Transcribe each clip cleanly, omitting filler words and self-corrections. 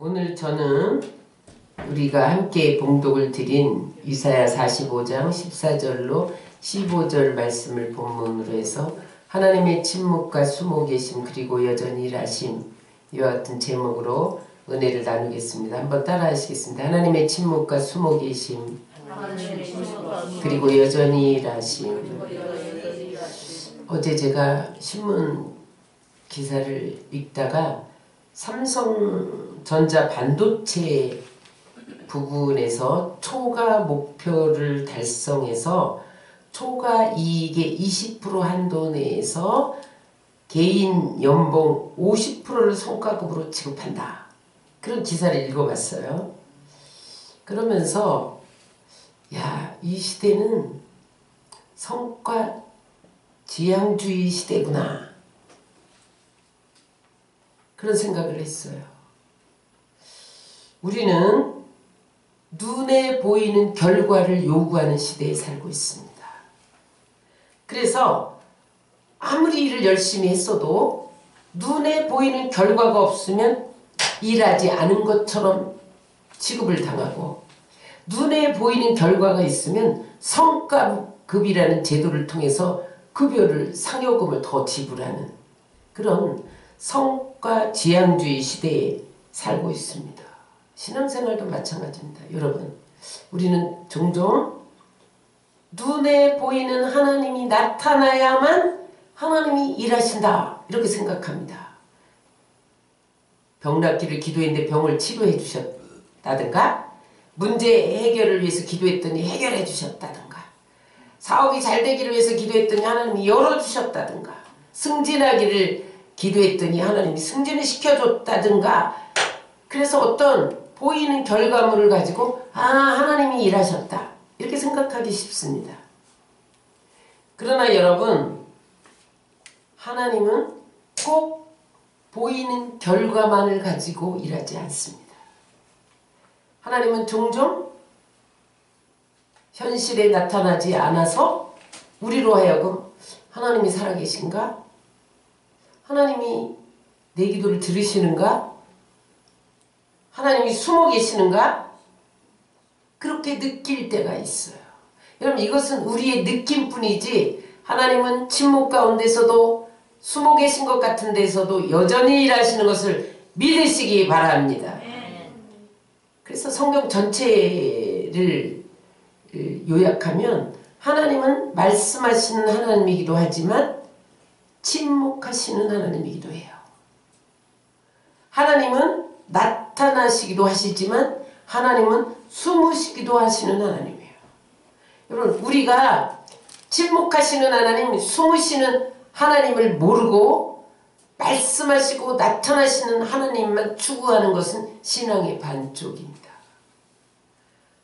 오늘 저는 우리가 함께 봉독을 드린 이사야 45장 14절로 15절 말씀을 본문으로 해서 하나님의 침묵과 숨어 계심 그리고 여전히 일하심 이와 같은 제목으로 은혜를 나누겠습니다. 한번 따라 하시겠습니다. 하나님의 침묵과 숨어 계심 그리고 여전히 일하심. 어제 제가 신문 기사를 읽다가 삼성전자 반도체 부분에서 초과 목표를 달성해서 초과 이익의 20% 한도 내에서 개인 연봉 50%를 성과급으로 지급한다. 그런 기사를 읽어봤어요. 그러면서 야, 이 시대는 성과 지향주의 시대구나. 그런 생각을 했어요. 우리는 눈에 보이는 결과를 요구하는 시대에 살고 있습니다. 그래서 아무리 일을 열심히 했어도 눈에 보이는 결과가 없으면 일하지 않은 것처럼 취급을 당하고, 눈에 보이는 결과가 있으면 성과급이라는 제도를 통해서 급여를, 상여금을 더 지불하는 그런 성과 지향주의 시대에 살고 있습니다. 신앙생활도 마찬가지입니다. 여러분, 우리는 종종 눈에 보이는 하나님이 나타나야만 하나님이 일하신다 이렇게 생각합니다. 병 낫기를 기도했는데 병을 치료해 주셨다든가, 문제 해결을 위해서 기도했더니 해결해 주셨다든가, 사업이 잘 되기를 위해서 기도했더니 하나님이 열어주셨다든가, 승진하기를 기도했더니 하나님이 승진을 시켜줬다든가, 그래서 어떤 보이는 결과물을 가지고 하나님이 일하셨다 이렇게 생각하기 쉽습니다. 그러나 여러분, 하나님은 꼭 보이는 결과만을 가지고 일하지 않습니다. 하나님은 종종 현실에 나타나지 않아서 우리로 하여금 하나님이 살아계신가? 하나님이 내 기도를 들으시는가? 하나님이 숨어 계시는가? 그렇게 느낄 때가 있어요. 여러분, 이것은 우리의 느낌뿐이지 하나님은 침묵 가운데서도 숨어 계신 것 같은 데서도 여전히 일하시는 것을 믿으시기 바랍니다. 그래서 성경 전체를 요약하면 하나님은 말씀하시는 하나님이기도 하지만 침묵하시는 하나님이기도 해요. 하나님은 나타나시기도 하시지만 하나님은 숨으시기도 하시는 하나님이에요. 여러분, 우리가 침묵하시는 하나님, 숨으시는 하나님을 모르고 말씀하시고 나타나시는 하나님만 추구하는 것은 신앙의 반쪽입니다.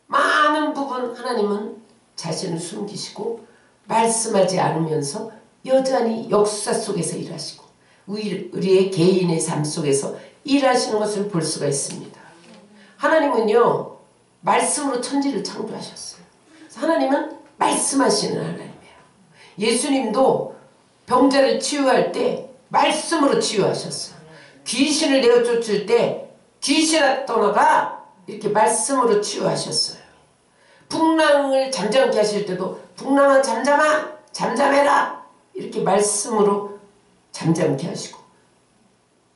많은 부분 하나님은 자신을 숨기시고 말씀하지 않으면서 여전히 역사 속에서 일하시고 우리의 개인의 삶 속에서 일하시는 것을 볼 수가 있습니다. 하나님은요, 말씀으로 천지를 창조하셨어요. 하나님은 말씀하시는 하나님이에요. 예수님도 병자를 치유할 때 말씀으로 치유하셨어요. 귀신을 내어 쫓을 때 귀신아 떠나가 이렇게 말씀으로 치유하셨어요. 풍랑을 잠잠케 하실 때도 풍랑아 잠잠아 잠잠해라 이렇게 말씀으로 잠잠케 하시고,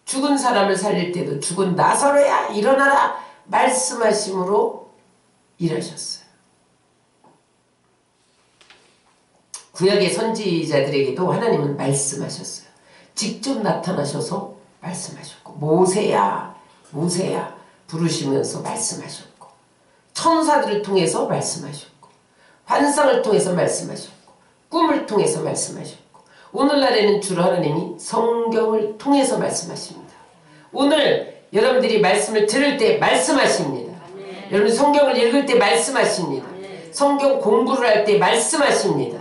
죽은 사람을 살릴 때도 죽은 나사로야 일어나라 말씀하심으로 일하셨어요. 구약의 선지자들에게도 하나님은 말씀하셨어요. 직접 나타나셔서 말씀하셨고, 모세야 모세야 부르시면서 말씀하셨고, 천사들을 통해서 말씀하셨고, 환상을 통해서 말씀하셨고, 꿈을 통해서 말씀하셨고, 오늘날에는 주로 하나님이 성경을 통해서 말씀하십니다. 오늘 여러분들이 말씀을 들을 때 말씀하십니다. 여러분 성경을 읽을 때 말씀하십니다. 성경 공부를 할 때 말씀하십니다.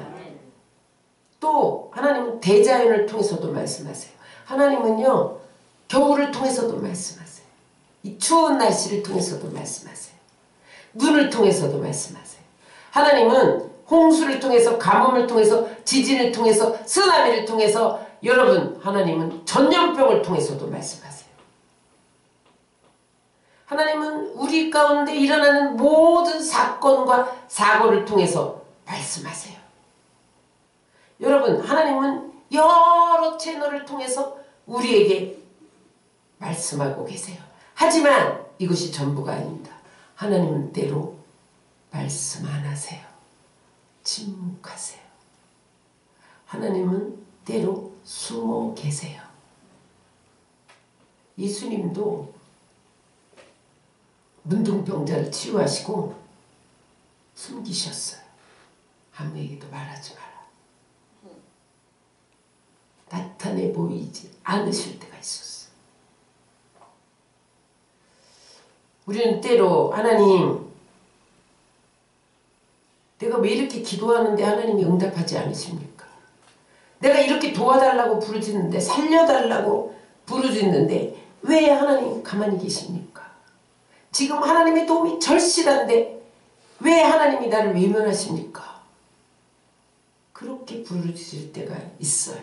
또 하나님은 대자연을 통해서도 말씀하세요. 하나님은요, 겨울을 통해서도 말씀하세요. 이 추운 날씨를 통해서도 말씀하세요. 눈을 통해서도 말씀하세요. 하나님은 홍수를 통해서, 가뭄을 통해서, 지진을 통해서, 쓰나미를 통해서, 여러분, 하나님은 전염병을 통해서도 말씀하세요. 하나님은 우리 가운데 일어나는 모든 사건과 사고를 통해서 말씀하세요. 여러분, 하나님은 여러 채널을 통해서 우리에게 말씀하고 계세요. 하지만 이것이 전부가 아닙니다. 하나님은 때로 말씀 안 하세요. 침묵하세요. 하나님은 때로 숨어 계세요. 예수님도 문둥병자를 치유하시고 숨기셨어요. 아무에게도 말하지 마라. 나타내 보이지 않으실 때가 있었어요. 우리는 때로 하나님, 내가 왜 이렇게 기도하는데 하나님이 응답하지 않으십니까? 내가 이렇게 도와달라고 부르짖는데, 살려달라고 부르짖는데 왜 하나님 가만히 계십니까? 지금 하나님의 도움이 절실한데 왜 하나님이 나를 외면하십니까? 그렇게 부르짖을 때가 있어요.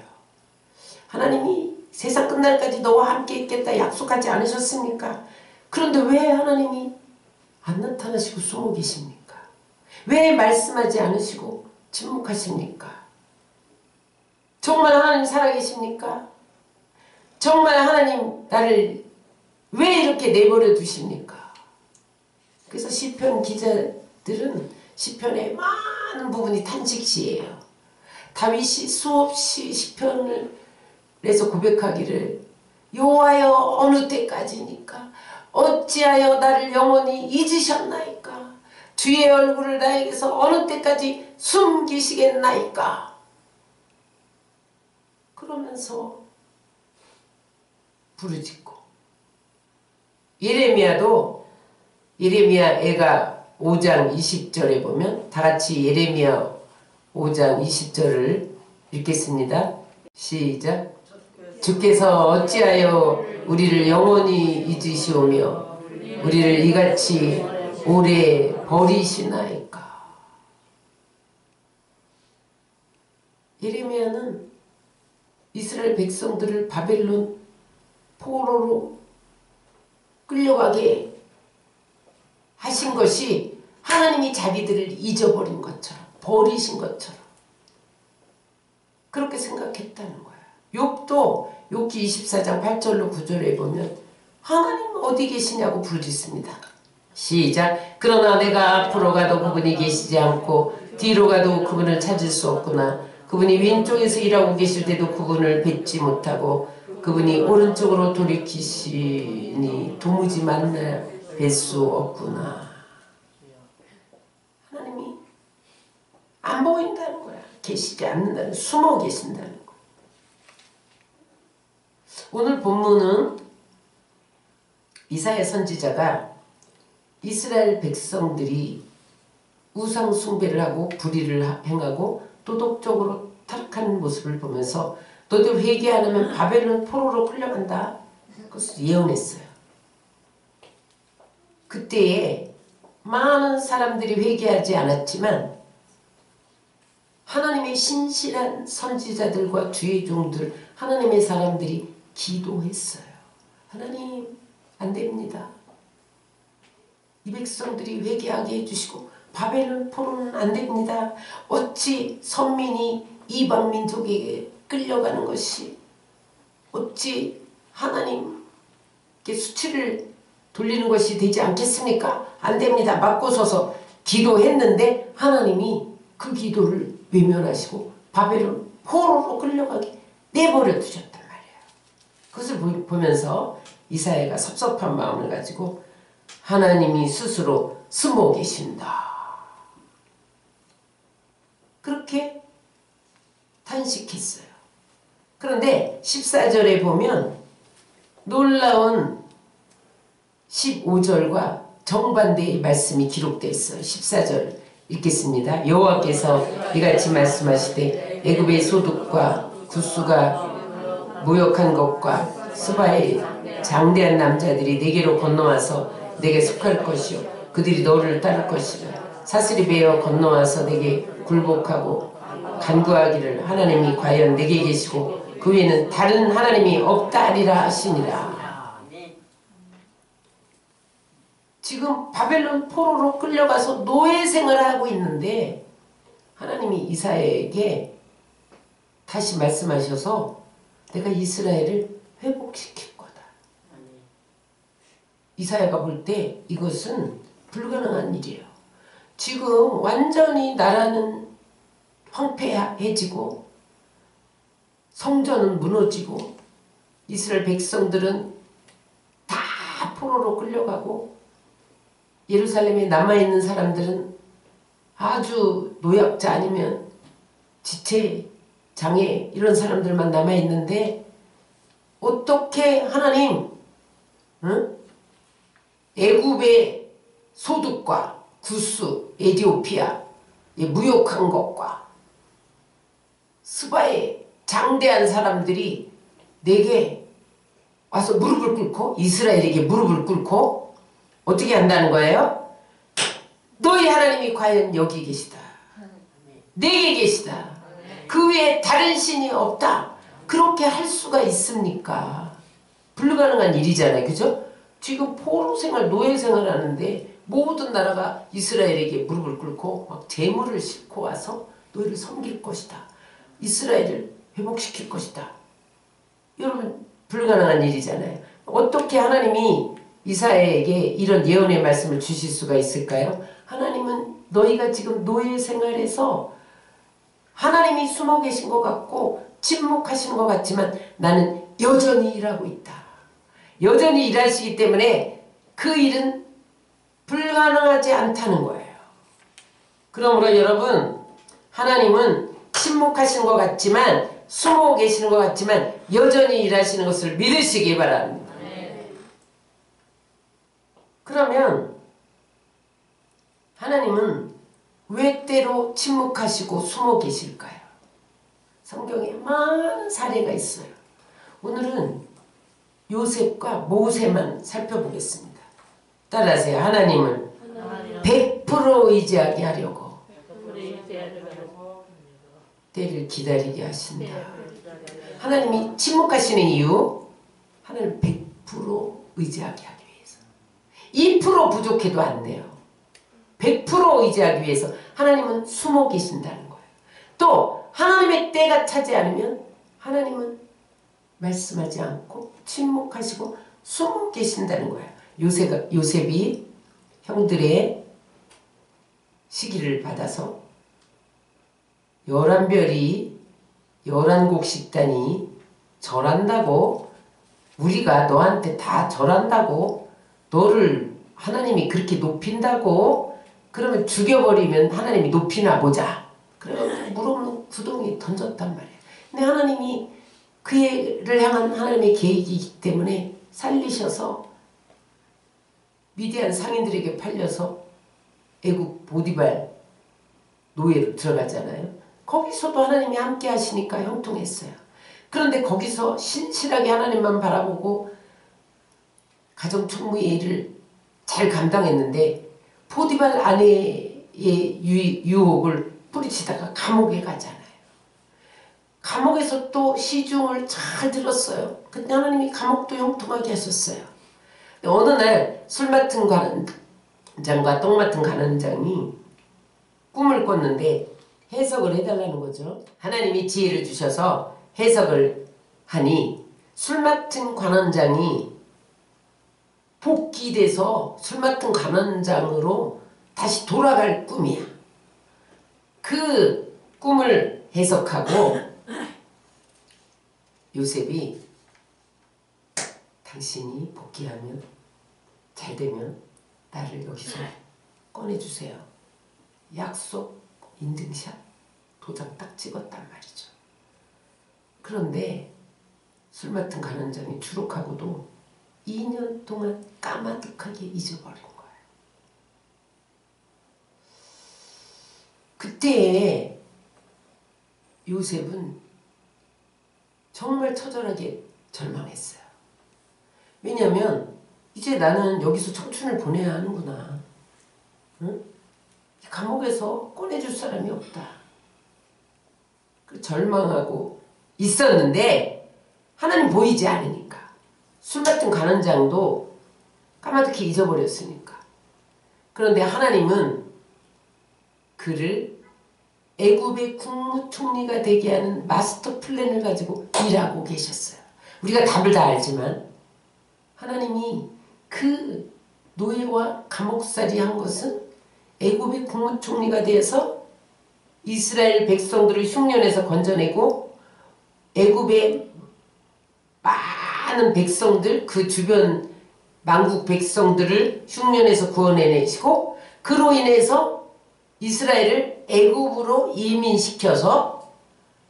하나님이 세상 끝날까지 너와 함께 있겠다 약속하지 않으셨습니까? 그런데 왜 하나님이 안 나타나시고 숨어 계십니까? 왜 말씀하지 않으시고 침묵하십니까? 정말 하나님 살아계십니까? 정말 하나님 나를 왜 이렇게 내버려 두십니까? 그래서 시편 기자들은 시편의 많은 부분이 탄식시예요. 다윗이 수없이 시편을 내서 고백하기를 여호와여 어느 때까지니까 어찌하여 나를 영원히 잊으셨나이까? 주의 얼굴을 나에게서 어느 때까지 숨기시겠나이까? 그러면서 부르짖고, 예레미야 애가 5장 20절에 보면 다같이 예레미야 5장 20절을 읽겠습니다. 시작. 주께서 어찌하여 우리를 영원히 잊으시오며 우리를 이같이 오래 버리시나이까. 예레미야는 이스라엘 백성들을 바벨론 포로로 끌려가게 하신 것이 하나님이 자기들을 잊어버린 것처럼, 버리신 것처럼 그렇게 생각했다는 거예요. 욥도 욥기 24장 8절로 9절에 보면 하나님 어디 계시냐고 부르짖습니다. 시작. 그러나 내가 앞으로 가도 그분이 계시지 않고 뒤로 가도 그분을 찾을 수 없구나. 그분이 왼쪽에서 일하고 계실 때도 그분을 뵙지 못하고 그분이 오른쪽으로 돌이키시니 도무지 만나 뵐 수 없구나. 하나님이 안 보인다는 거야. 계시지 않는다는, 숨어 계신다는 거야. 오늘 본문은 이사야 선지자가 이스라엘 백성들이 우상 숭배를 하고 불의를 행하고 도덕적으로 타락한 모습을 보면서 너들 회개 안 하면 바벨론 포로로 끌려간다. 그것을 예언했어요. 그때에 많은 사람들이 회개하지 않았지만 하나님의 신실한 선지자들과 주의 종들, 하나님의 사람들이 기도했어요. 하나님 안 됩니다. 이 백성들이 회개하게 해주시고 바벨론 포로는 안 됩니다. 어찌 선민이 이방 민족에게 끌려가는 것이 어찌 하나님께 수치를 돌리는 것이 되지 않겠습니까? 안 됩니다. 맞고서서 기도했는데 하나님이 그 기도를 외면하시고 바벨론 포로로 끌려가게 내버려 두셨단 말이에요. 그것을 보면서 이사야가 섭섭한 마음을 가지고 하나님이 스스로 숨어 계신다. 그렇게 탄식했어요. 그런데 14절에 보면 놀라운 15절과 정반대의 말씀이 기록되어 있어요. 14절 읽겠습니다. 여호와께서 이같이 말씀하시되 애굽의 소득과 구스가 무역한 것과 스바의 장대한 남자들이 내게로 건너와서 내게 속할 것이요 그들이 너를 따를 것이라. 사슬이 베어 건너와서 내게 굴복하고 간구하기를 하나님이 과연 내게 계시고 그 위에는 다른 하나님이 없다 하리라 하시니라. 지금 바벨론 포로로 끌려가서 노예 생활을 하고 있는데 하나님이 이사야에게 다시 말씀하셔서 내가 이스라엘을 회복시킬 거다. 이사야가 볼 때 이것은 불가능한 일이에요. 지금 완전히 나라는 황폐해지고 성전은 무너지고 이스라엘 백성들은 다 포로로 끌려가고 예루살렘에 남아있는 사람들은 아주 노약자 아니면 지체, 장애 이런 사람들만 남아있는데 어떻게 하나님 애굽의 소득과 구스, 에디오피아 무역한 것과 스바의 장대한 사람들이 내게 와서 무릎을 꿇고 이스라엘에게 무릎을 꿇고 어떻게 한다는 거예요? 너희 하나님이 과연 여기 계시다. 내게 계시다. 그 외에 다른 신이 없다. 그렇게 할 수가 있습니까? 불가능한 일이잖아요. 그죠? 지금 포로 생활, 노예 생활 하는데 모든 나라가 이스라엘에게 무릎을 꿇고 막 재물을 싣고 와서 너희를 섬길 것이다. 이스라엘을 회복시킬 것이다. 여러분 불가능한 일이잖아요. 어떻게 하나님이 이사야에게 이런 예언의 말씀을 주실 수가 있을까요? 하나님은 너희가 지금 노예 생활에서 하나님이 숨어 계신 것 같고 침묵하시는 것 같지만 나는 여전히 일하고 있다. 여전히 일하시기 때문에 그 일은 불가능하지 않다는 거예요. 그러므로 여러분 하나님은 침묵하시는 것 같지만 숨어 계시는 것 같지만 여전히 일하시는 것을 믿으시기 바랍니다. 그러면 하나님은 왜 때로 침묵하시고 숨어 계실까요? 성경에 많은 사례가 있어요. 오늘은 요셉과 모세만 살펴보겠습니다. 따라하세요. 하나님은 100% 의지하게 하려고 때를 기다리게 하신다. 하나님이 침묵하시는 이유 하나님 100% 의지하게 하기 위해서 2% 부족해도 안 돼요. 100% 의지하기 위해서 하나님은 숨어 계신다는 거예요. 또 하나님의 때가 차지 않으면 하나님은 말씀하지 않고 침묵하시고 숨어 계신다는 거예요. 요셉이 형들의 시기를 받아서 11별이 11곡 식단이 절한다고 우리가 너한테 다 절한다고 너를 하나님이 그렇게 높인다고 그러면 죽여버리면 하나님이 높이나 보자. 그래서 무릎 구덩이 던졌단 말이에요. 근데 하나님이 그 애를 향한 하나님의 계획이기 때문에 살리셔서 미디안 상인들에게 팔려서 애국 보디발 노예로 들어가잖아요. 거기서도 하나님이 함께 하시니까 형통했어요. 그런데 거기서 신실하게 하나님만 바라보고 가정총무의 일을 잘 감당했는데 포디발 아내의 유혹을 뿌리치다가 감옥에 가잖아요. 감옥에서 또 시중을 잘 들었어요. 근데 하나님이 감옥도 형통하게 하셨어요. 어느 날 술 맡은 관원장과 똥 맡은 관원장이 꿈을 꿨는데 해석을 해달라는 거죠. 하나님이 지혜를 주셔서 해석을 하니 술 맡은 관원장이 복귀돼서 술 맡은 관원장으로 다시 돌아갈 꿈이야. 그 꿈을 해석하고 요셉이 당신이 복귀하면 잘 되면 나를 여기서 꺼내주세요. 약속 인증샷 도장 딱 찍었단 말이죠. 그런데 술 맡은 관원장이 추록하고도 2년 동안 까마득하게 잊어버린 거예요. 그때 요셉은 정말 처절하게 절망했어요. 왜냐하면 이제 나는 여기서 청춘을 보내야 하는구나. 응? 감옥에서 꺼내줄 사람이 없다. 그 절망하고 있었는데 하나님 보이지 않으니까 술 맡은 관원장도 까마득히 잊어버렸으니까 그런데 하나님은 그를 애굽의 국무총리가 되게 하는 마스터 플랜을 가지고 일하고 계셨어요. 우리가 답을 다 알지만 하나님이 그 노예와 감옥살이 한 것은 애굽의 국무총리가 되어서 이스라엘 백성들을 흉년에서 건져내고 애굽의 많은 백성들, 그 주변 만국 백성들을 흉년에서 구원해내시고 그로 인해서 이스라엘을 애굽으로 이민시켜서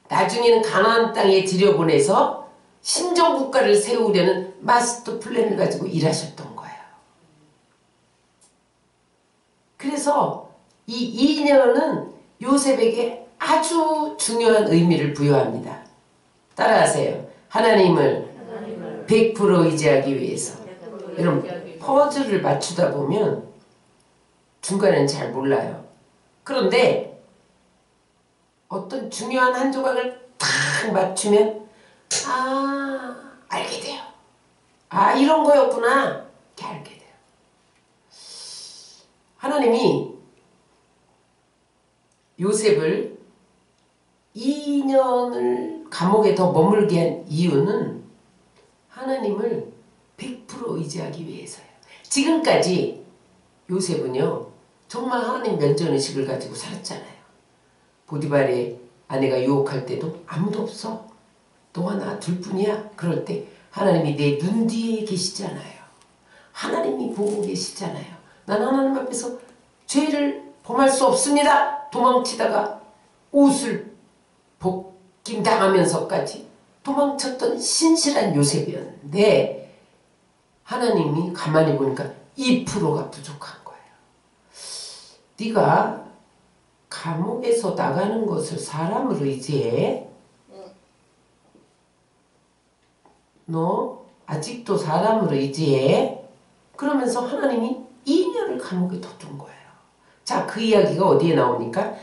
나중에는 가나안 땅에 들여보내서 신정국가를 세우려는 마스터 플랜을 가지고 일하셨던 거예요. 그래서 이 2년은 요셉에게 아주 중요한 의미를 부여합니다. 따라하세요. 하나님을 100% 의지하기 위해서. 여러분 퍼즐을 맞추다 보면 중간에는 잘 몰라요. 그런데 어떤 중요한 한 조각을 탁 맞추면 알게 돼요. 이런 거였구나. 이렇게 알게 돼요. 하나님이 요셉을 2년을 감옥에 더 머물게 한 이유는 하나님을 100% 의지하기 위해서예요. 지금까지 요셉은요 정말 하나님 면전의식을 가지고 살았잖아요. 보디발의 아내가 유혹할 때도 아무도 없어. 너와 나 둘뿐이야. 그럴 때 하나님이 내 눈 뒤에 계시잖아요. 하나님이 보고 계시잖아요. 나는 하나님 앞에서 죄를 범할 수 없습니다. 도망치다가 옷을 벗김당하면서까지 도망쳤던 신실한 요셉이었는데 하나님이 가만히 보니까 2%가 부족한 거예요. 네가 감옥에서 나가는 것을 사람을 의지해? 너 아직도 사람을 의지해? 그러면서 하나님이 2년을 감옥에 둬둔 거예요. 자, 그 이야기가 어디에 나옵니까?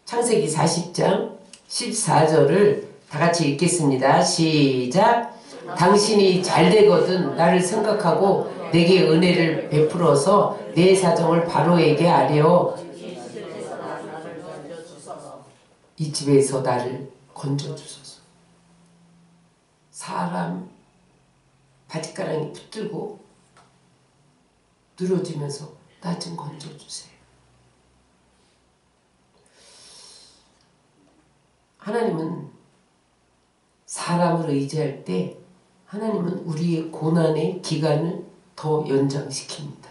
창세기 40장 14절을 다 같이 읽겠습니다. 시작. 당신이 잘 되거든 나를 생각하고 내게 은혜를 베풀어서 내 사정을 바로에게 아뢰어 이 집에서 나를 건져주소서. 사람 바짓가랑이 붙들고 늘어지면서 나 좀 건져주세요. 하나님은 사람을 의지할 때 하나님은 우리의 고난의 기간을 더 연장시킵니다.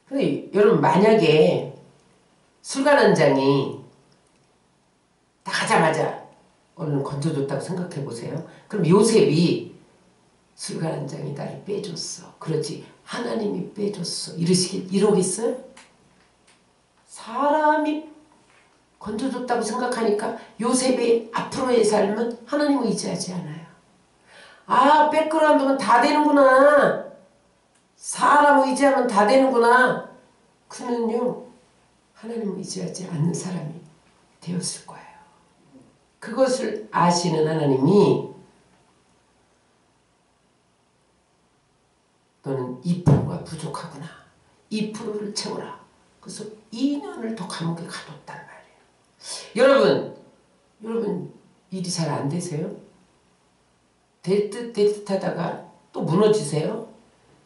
근데 여러분 만약에 술관 한 장이 나가자마자 얼른 건져줬다고 생각해 보세요. 그럼 요셉이 술관 한 장이 나를 빼줬어. 그렇지 하나님이 빼줬어. 이러겠어요? 사람이 건져줬다고 생각하니까 요셉의 앞으로의 삶은 하나님을 의지하지 않아요. 백그라운드면 다 되는구나. 사람 의지하면 다 되는구나. 그는요 하나님을 의지하지 않는 사람이 되었을 거예요. 그것을 아시는 하나님이 너는 2%가 부족하구나. 2%를 채워라. 그래서 2년을 더 감옥에 가뒀단 말이에요. 여러분 일이 잘 안 되세요? 될 듯 하다가 또 무너지세요?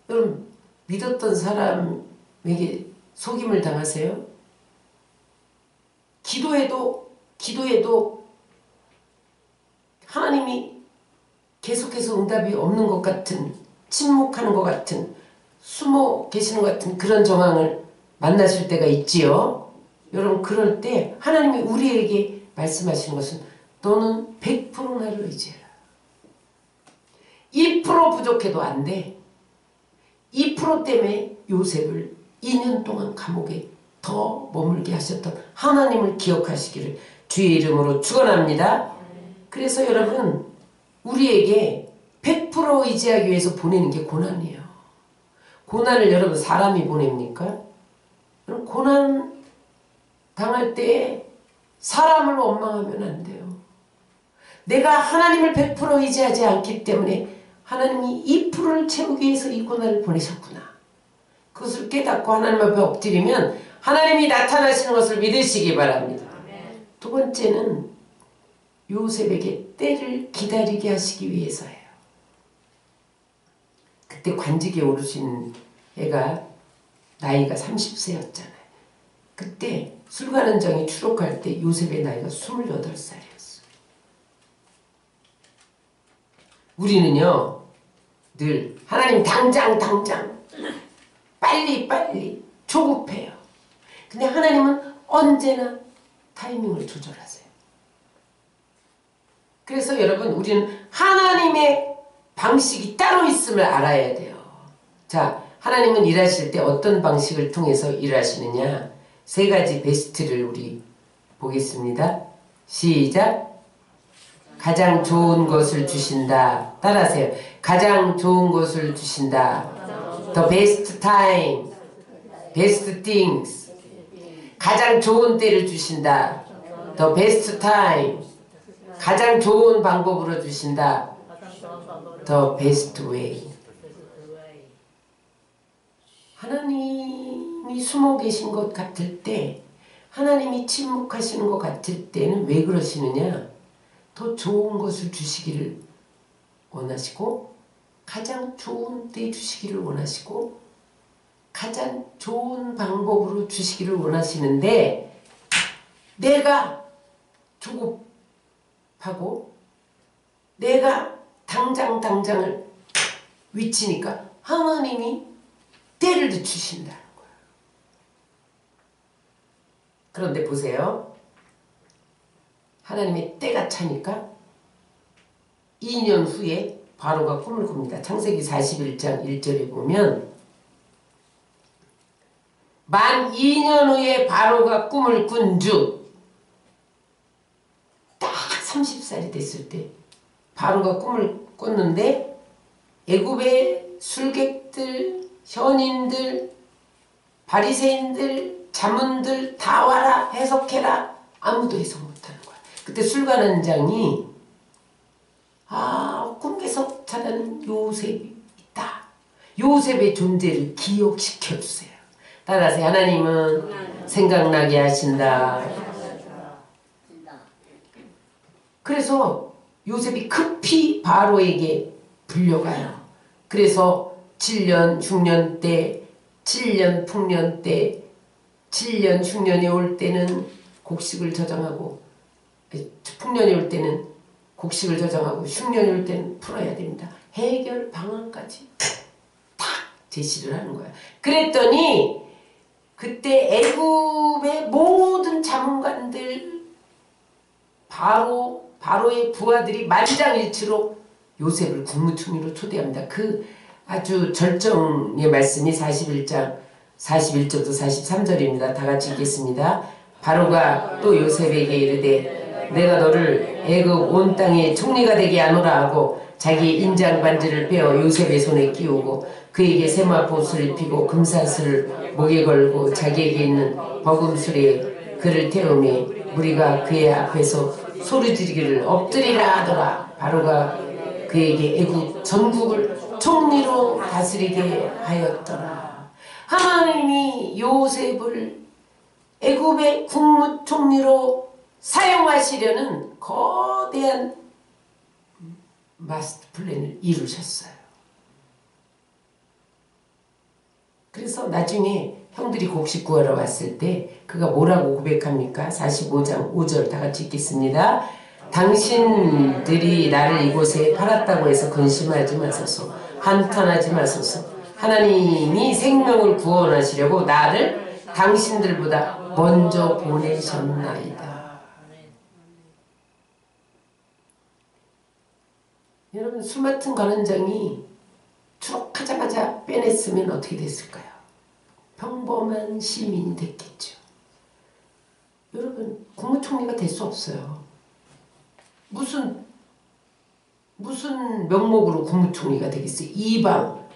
여러분 믿었던 사람에게 속임을 당하세요? 기도해도 하나님이 계속해서 응답이 없는 것 같은, 침묵하는 것 같은, 숨어 계시는 것 같은 그런 정황을 만나실 때가 있지요. 여러분 그럴 때 하나님이 우리에게 말씀하시는 것은 너는 100% 나를 의지해라. 2% 부족해도 안 돼. 2% 때문에 요셉을 2년 동안 감옥에 더 머물게 하셨던 하나님을 기억하시기를 주의 이름으로 축원합니다. 그래서 여러분 우리에게 100% 의지하기 위해서 보내는 게 고난이에요. 고난을 여러분 사람이 보냅니까? 여러분 고난 당할 때 사람을 원망하면 안 돼요. 내가 하나님을 100% 의지하지 않기 때문에 하나님이 이 풀을 채우기 위해서 이 고난을 보내셨구나. 그것을 깨닫고 하나님 앞에 엎드리면 하나님이 나타나시는 것을 믿으시기 바랍니다. 두 번째는 요셉에게 때를 기다리게 하시기 위해서예요. 그때 관직에 오르신 애가 나이가 30세였잖아요. 그때 술관원장이 추록할 때 요셉의 나이가 28살이었어요. 우리는요 늘 하나님 당장 빨리 조급해요. 근데 하나님은 언제나 타이밍을 조절하세요. 그래서 여러분 우리는 하나님의 방식이 따로 있음을 알아야 돼요. 자, 하나님은 일하실 때 어떤 방식을 통해서 일하시느냐, 세 가지 베스트를 우리 보겠습니다. 시작. 가장 좋은 것을 주신다. 따라하세요. 가장 좋은 것을 주신다. The best time, best things. 가장 좋은 때를 주신다. The best time. 가장 좋은 방법으로 주신다. The best way. 하나님이 숨어 계신 것 같을 때, 하나님이 침묵하시는 것 같을 때는 왜 그러시느냐? 더 좋은 것을 주시기를 원하시고, 가장 좋은 때 주시기를 원하시고, 가장 좋은 방법으로 주시기를 원하시는데, 내가 조급하고 내가 당장을 위치니까 하나님이 때를 늦추신다는 거예요. 그런데 보세요. 하나님의 때가 차니까 2년 후에 바로가 꿈을 꿉니다. 창세기 41장 1절에 보면 만 2년 후에 바로가 꿈을 꾼즉 딱 30살이 됐을 때 바로가 꿈을 꿨는데 애굽의 술객들, 현인들, 바리새인들, 자문들 다 와라 해석해라. 아무도 해석 못하는 거야. 그때 술관원장이 꿈에서 찾아낸 요셉이 있다. 요셉의 존재를 기억시켜주세요. 따라서 하나님은 생각나게 하신다. 그래서 요셉이 급히 바로에게 불려가요. 그래서 7년 흉년 때, 7년 풍년 때, 7년 흉년이 올 때는 곡식을 저장하고, 풍년이 올 때는 곡식을 저장하고, 흉년이 올 때는 풀어야 됩니다. 해결 방안까지 딱 제시를 하는 거야. 그랬더니 그때 애굽의 모든 자문관들, 바로의 부하들이 만장일치로 요셉을 국무총리로 초대합니다. 그 아주 절정의 말씀이 41장 41절부터 43절입니다. 다 같이 읽겠습니다. 바로가 또 요셉에게 이르되 내가 너를 애굽 온 땅의 총리가 되게 하노라 하고 자기 인장 반지를 빼어 요셉의 손에 끼우고 그에게 세마포옷을 입히고 금사슬을 목에 걸고 자기에게 있는 버금술에 그를 태우매 무리가 그의 앞에서 소리 지르기를 엎드리라 하더라. 바로가 그에게 애굽 전국을 총리로 다스리게 하였더라. 하나님이 요셉을 애굽의 국무총리로 사용하시려는 거대한 마스터 플랜을 이루셨어요. 그래서 나중에 형들이 곡식 구하러 왔을 때 그가 뭐라고 고백합니까? 45장 5절 다 같이 읽겠습니다. 당신들이 나를 이곳에 팔았다고 해서 근심하지 마소서. 한탄하지 마소서. 하나님이 생명을 구원하시려고 나를 당신들보다 먼저 보내셨나이다. 여러분 술 맡은 관원장이 추록하자마자 빼냈으면 어떻게 됐을까요? 평범한 시민이 됐겠죠. 여러분 국무총리가 될 수 없어요. 무슨 명목으로 국무총리가 되겠어요? 이방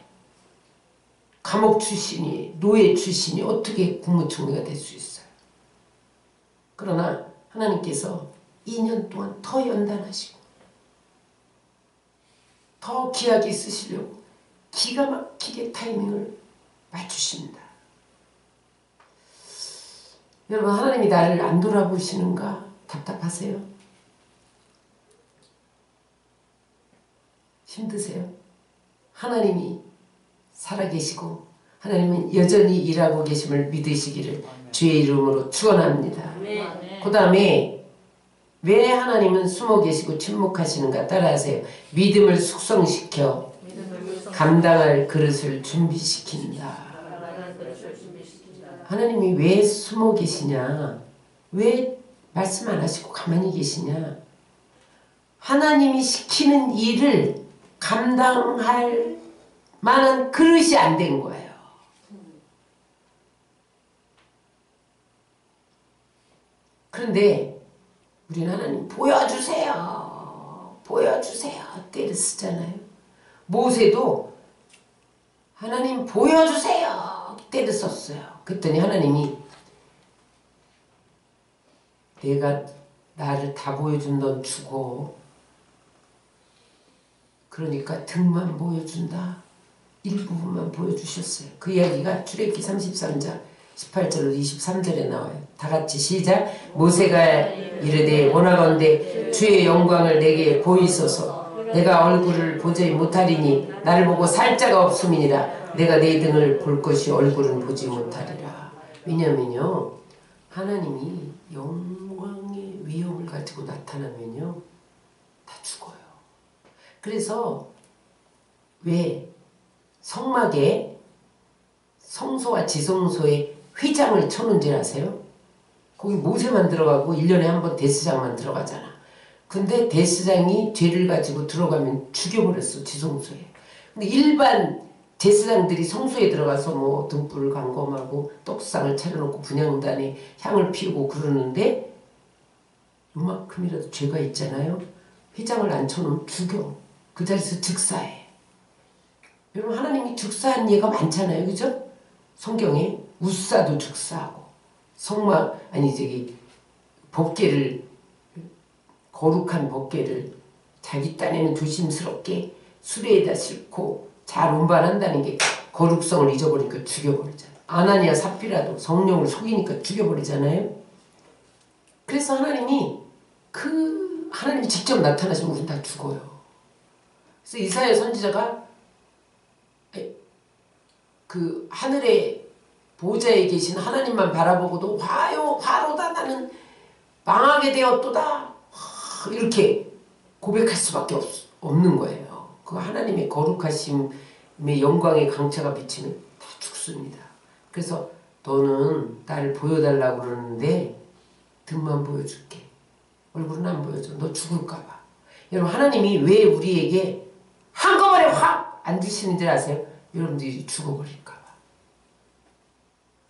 감옥 출신이 노예 출신이 어떻게 국무총리가 될 수 있어요? 그러나 하나님께서 2년 동안 더 연단하시고 더 귀하게 쓰시려고 기가 막히게 타이밍을 맞추십니다. 여러분, 하나님이 나를 안 돌아보시는가 답답하세요? 힘드세요? 하나님이 살아계시고 하나님은 여전히 일하고 계심을 믿으시기를 주의 이름으로 축원합니다. 그 다음에 왜 하나님은 숨어 계시고 침묵하시는가 따라하세요. 믿음을 숙성시켜 감당할 그릇을 준비시킨다. 하나님이 왜 숨어 계시냐? 왜 말씀 안 하시고 가만히 계시냐? 하나님이 시키는 일을 감당할 만한 그릇이 안 된 거예요. 그런데 우리는 하나님 보여주세요. 보여주세요. 때를 쓰잖아요. 모세도 하나님 보여주세요. 때를 썼어요. 그랬더니 하나님이 내가 나를 다 보여준 넌 죽어. 그러니까 등만 보여준다. 일부분만 보여주셨어요. 그 이야기가 출애굽기 33장 18절로 23절에 나와요. 다 같이 시작. 모세가 이르되 원하건대 주의 영광을 내게 보이소서. 내가 얼굴을 보지 못하리니 나를 보고 살자가 없음이니라. 내가 내 등을 볼 것이 얼굴은 보지 못하리라. 왜냐면요, 하나님이 영광의 위엄을 가지고 나타나면요 다 죽어요. 그래서 왜 성막에 성소와 지성소에 휘장을 쳐놓은 줄 아세요? 거기 모세만 들어가고 1년에 한 번 대스장만 들어가잖아. 근데 대스장이 죄를 가지고 들어가면 죽여버렸어, 지성소에. 근데 일반 제사장들이 성소에 들어가서 뭐 등불을 감검하고 떡상을 차려놓고 분향단에 향을 피우고 그러는데 요만큼이라도 죄가 있잖아요. 휘장을 안 쳐놓으면 죽여. 그 자리에서 즉사해. 여러분, 하나님이 즉사한 예가 많잖아요. 그죠? 성경에 우사도 즉사하고 성막 아니 저기 법궤를 거룩한 법궤를 자기 딴에는 조심스럽게 수레에다 싣고 잘 운반한다는 게 거룩성을 잊어버리니까 죽여버리잖아요. 아나니아 삽비라도 성령을 속이니까 죽여버리잖아요. 그래서 하나님이 하나님이 직접 나타나시면 우리는 다 죽어요. 그래서 이사야 선지자가 그 하늘의 보좌에 계신 하나님만 바라보고도 화로다 나는 망하게 되었도다 이렇게 고백할 수밖에 없는 거예요. 그 하나님의 거룩하심의 영광의 강차가 비치면 다 죽습니다. 그래서 너는 나를 보여달라고 그러는데 등만 보여줄게. 얼굴은 안 보여줘. 너 죽을까봐. 여러분, 하나님이 왜 우리에게 한꺼번에 확 안 주시는 줄 아세요? 여러분들이 죽어버릴까봐.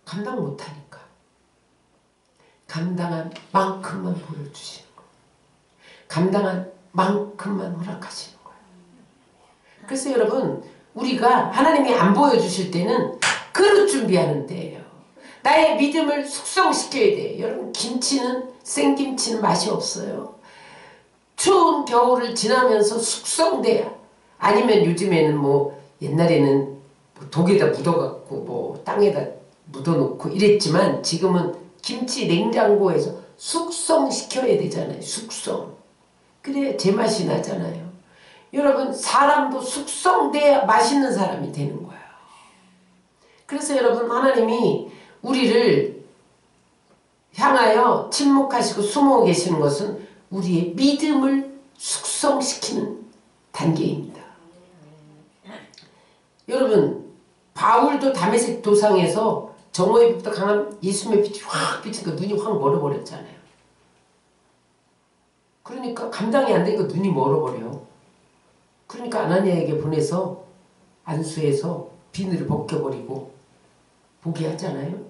감당 못하니까. 감당한 만큼만 보여주시는 거예요. 감당한 만큼만 허락하시는 거예요. 그래서 여러분, 우리가 하나님이 안 보여주실 때는 그릇 준비하는 데예요. 나의 믿음을 숙성시켜야 돼요. 여러분, 생김치는 맛이 없어요. 추운 겨울을 지나면서 숙성돼야. 아니면 요즘에는 뭐 옛날에는 독에다 묻어갖고 뭐 땅에다 묻어놓고 이랬지만 지금은 김치 냉장고에서 숙성시켜야 되잖아요. 숙성. 그래야 제맛이 나잖아요. 여러분, 사람도 숙성돼야 맛있는 사람이 되는 거예요. 그래서 여러분, 하나님이 우리를 향하여 침묵하시고 숨어 계시는 것은 우리의 믿음을 숙성시키는 단계입니다. 여러분, 바울도 다메섹 도상에서 정오의 빛보다 강한 예수님의 빛이 확 비치니까 눈이 확 멀어버렸잖아요. 그러니까 감당이 안 되니까 눈이 멀어버려. 그러니까 아나니아에게 보내서 안수해서 비늘을 벗겨버리고 보게 하잖아요.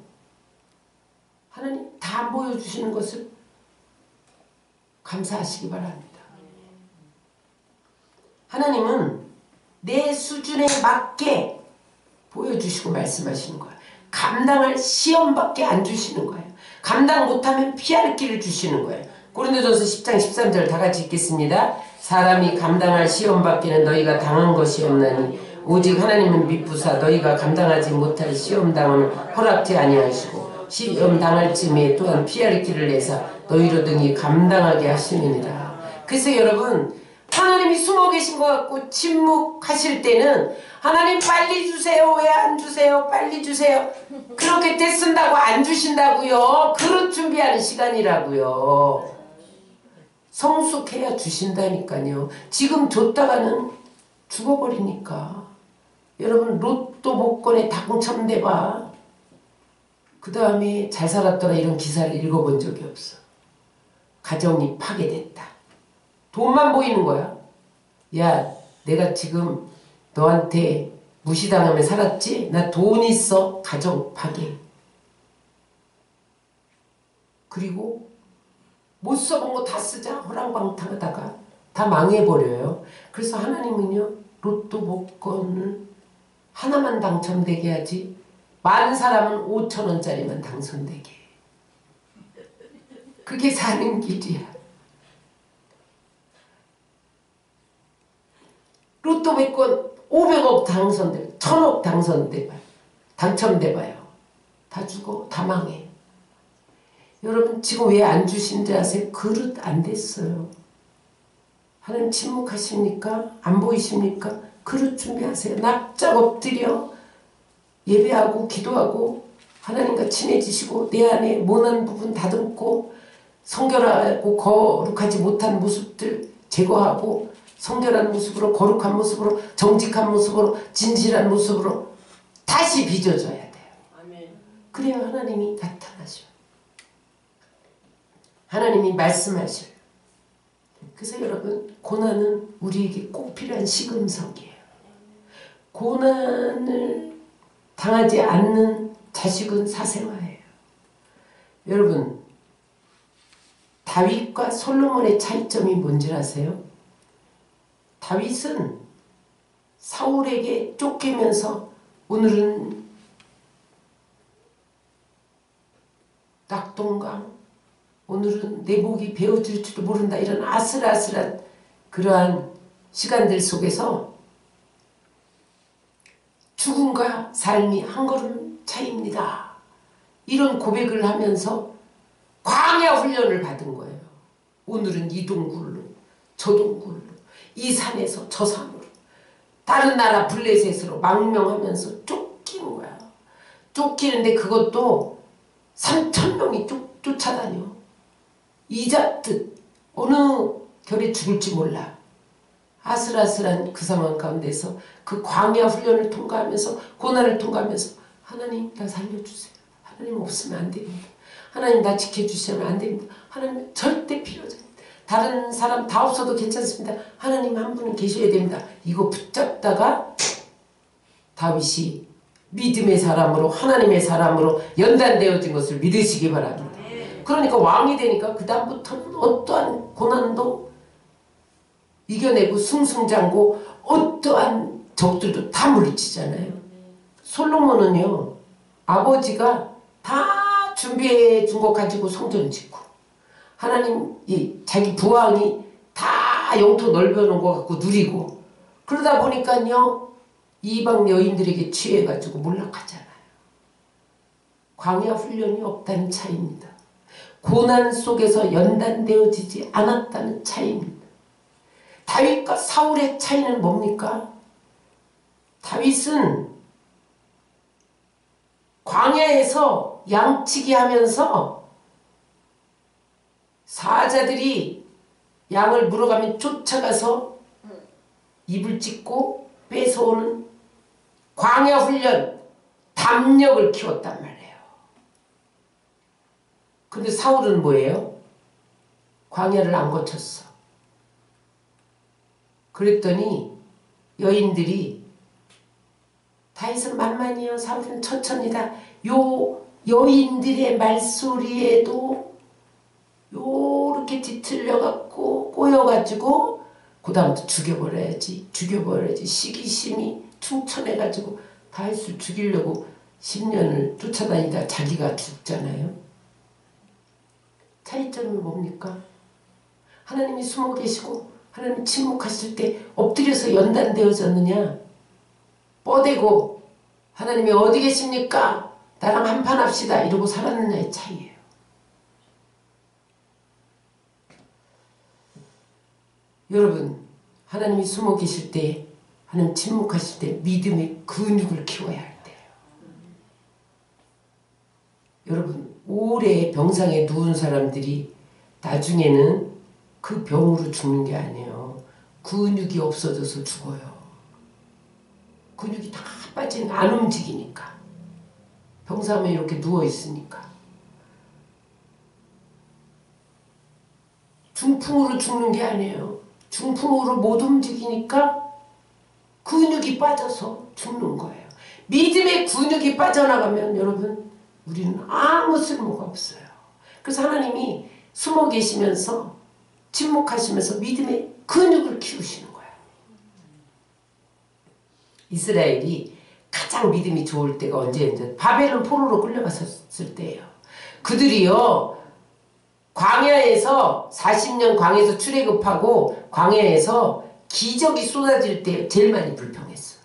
하나님 다 안 보여주시는 것을 감사하시기 바랍니다. 하나님은 내 수준에 맞게 보여주시고 말씀하시는 거예요. 감당할 시험밖에 안 주시는 거예요. 감당 못하면 피할 길을 주시는 거예요. 고린도전서 10장 13절 다 같이 읽겠습니다. 사람이 감당할 시험 밖에는 너희가 당한 것이 없나니 오직 하나님은 미쁘사 너희가 감당하지 못할 시험 당함을 허락지 아니하시고 시험 당할 쯤에 또한 피할 길을 내사 너희로 등이 감당하게 하시느니라. 그래서 여러분 하나님이 숨어 계신 것 같고 침묵하실 때는 하나님 빨리 주세요. 왜 안 주세요? 빨리 주세요. 그렇게 됐쓴다고 안 주신다고요. 그릇 준비하는 시간이라고요. 성숙해야 주신다니까요. 지금 줬다가는 죽어버리니까. 여러분 로또 복권에 당첨돼봐. 그 다음에 잘 살았더라 이런 기사를 읽어본 적이 없어. 가정이 파괴됐다. 돈만 보이는 거야. 야, 내가 지금 너한테 무시당하며 살았지? 나 돈 있어. 가정 파괴. 그리고 못 써본 거 다 쓰자. 호랑방탕하다가 다 망해버려요. 그래서 하나님은요. 로또 복권을 하나만 당첨되게 하지 많은 사람은 5,000원짜리만 당선되게. 그게 사는 길이야. 로또 복권 500억 당선돼, 1,000억 당선돼봐요. 당첨돼봐요. 다 죽어, 다 망해. 여러분 지금 왜 안 주신지 아세요? 그릇 안 됐어요. 하나님 침묵하십니까? 안 보이십니까? 그릇 준비하세요. 납작 엎드려 예배하고 기도하고 하나님과 친해지시고 내 안에 모난 부분 다듬고 성결하고 거룩하지 못한 모습들 제거하고 성결한 모습으로 거룩한 모습으로 정직한 모습으로 진실한 모습으로 다시 빚어줘야 돼요. 그래야 하나님이 나타나셔. 하나님이 말씀하셔요. 그래서 여러분 고난은 우리에게 꼭 필요한 시금석이에요. 고난을 당하지 않는 자식은 사생아예요. 여러분 다윗과 솔로몬의 차이점이 뭔지 아세요? 다윗은 사울에게 쫓기면서 오늘은 낙동강 오늘은 내 목이 베어질지도 모른다 이런 아슬아슬한 그러한 시간들 속에서 죽음과 삶이 한 걸음 차이입니다. 이런 고백을 하면서 광야 훈련을 받은 거예요. 오늘은 이 동굴로 저 동굴로 이 산에서 저 산으로 다른 나라 블레셋으로 망명하면서 쫓기는 거야. 쫓기는데 그것도 3,000명이 쫓아다녀. 이잡듯 어느 결에 죽을지 몰라. 아슬아슬한 그 상황 가운데서 그 광야 훈련을 통과하면서 고난을 통과하면서 하나님 나 살려주세요. 하나님 없으면 안 됩니다. 하나님 나 지켜주시면 안 됩니다. 하나님 절대 필요하지. 다른 사람 다 없어도 괜찮습니다. 하나님 한 분은 계셔야 됩니다. 이거 붙잡다가 다윗이 믿음의 사람으로 하나님의 사람으로 연단되어진 것을 믿으시기 바랍니다. 그러니까 왕이 되니까 그 다음부터는 어떠한 고난도 이겨내고 승승장구 어떠한 적들도 다 물리치잖아요. 솔로몬은요 아버지가 다 준비해 준 거 가지고 성전 짓고 하나님 자기 부왕이 다 영토 넓혀놓은 거 갖고 누리고 그러다 보니까요 이방 여인들에게 취해가지고 몰락하잖아요. 광야 훈련이 없다는 차이입니다. 고난 속에서 연단되어지지 않았다는 차이입니다. 다윗과 사울의 차이는 뭡니까? 다윗은 광야에서 양치기 하면서 사자들이 양을 물어가면 쫓아가서 입을 찢고 뺏어오는 광야 훈련, 담력을 키웠단 말이에요. 근데 사울은 뭐예요? 광야를 안 거쳤어. 그랬더니 여인들이 다윗은 만만이요 사울은 천천히다. 요 여인들의 말소리에도 요렇게 뒤틀려갖고 꼬여가지고 그 다음부터 죽여버려야지 시기심이 충천해가지고 다윗을 죽이려고 10년을 쫓아다니다 자기가 죽잖아요. 차이점이 뭡니까? 하나님이 숨어 계시고 하나님 침묵하실 때 엎드려서 연단되어졌느냐? 뻗대고 하나님이 어디 계십니까? 나랑 한판 합시다 이러고 살았느냐의 차이예요. 여러분, 하나님이 숨어 계실 때, 하나님 침묵하실 때 믿음의 근육을 키워야 할 때예요. 여러분, 오래 병상에 누운 사람들이 나중에는 그 병으로 죽는 게 아니에요. 근육이 없어져서 죽어요. 근육이 다 빠진, 안 움직이니까. 병상에 이렇게 누워있으니까. 중풍으로 죽는 게 아니에요. 중풍으로 못 움직이니까 근육이 빠져서 죽는 거예요. 믿음의 근육이 빠져나가면 여러분 우리는 아무 쓸모가 없어요. 그래서 하나님이 숨어 계시면서 침묵하시면서 믿음의 근육을 키우시는 거예요. 이스라엘이 가장 믿음이 좋을 때가 언제인지 바벨론 포로로 끌려갔을 때예요. 그들이요 광야에서 40년 광야에서 출애굽하고 광야에서 기적이 쏟아질 때 제일 많이 불평했어.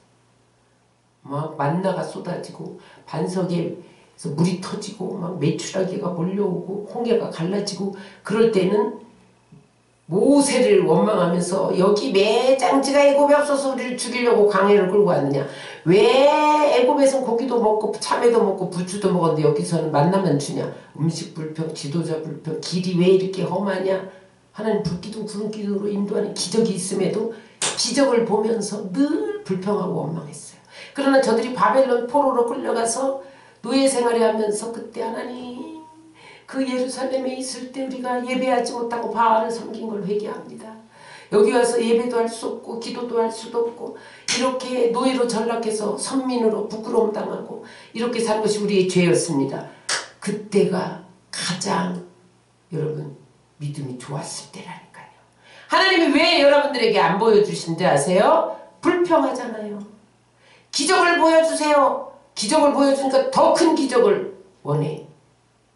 막 만나가 쏟아지고 반석에서 물이 터지고 막 메추라기가 몰려오고 홍해가 갈라지고 그럴 때는 모세를 원망하면서 여기 매장지가 애굽에 없어서 우리를 죽이려고 광야를 끌고 왔느냐. 왜 애굽에서는 고기도 먹고 참외도 먹고 부추도 먹었는데 여기서는 만나면 주냐. 음식 불평, 지도자 불평, 길이 왜 이렇게 험하냐. 하나님 불기둥 구름기둥으로 인도하는 기적이 있음에도 기적을 보면서 늘 불평하고 원망했어요. 그러나 저들이 바벨론 포로로 끌려가서 노예 생활을 하면서 그때 하나님 그 예루살렘에 있을 때 우리가 예배하지 못하고 바알을 섬긴 걸 회개합니다. 여기 와서 예배도 할 수 없고 기도도 할 수도 없고 이렇게 노예로 전락해서 선민으로 부끄러움 당하고 이렇게 산 것이 우리의 죄였습니다. 그때가 가장 여러분 믿음이 좋았을 때라니까요. 하나님이 왜 여러분들에게 안 보여주신지 아세요? 불평하잖아요. 기적을 보여주세요. 기적을 보여주니까 더 큰 기적을 원해.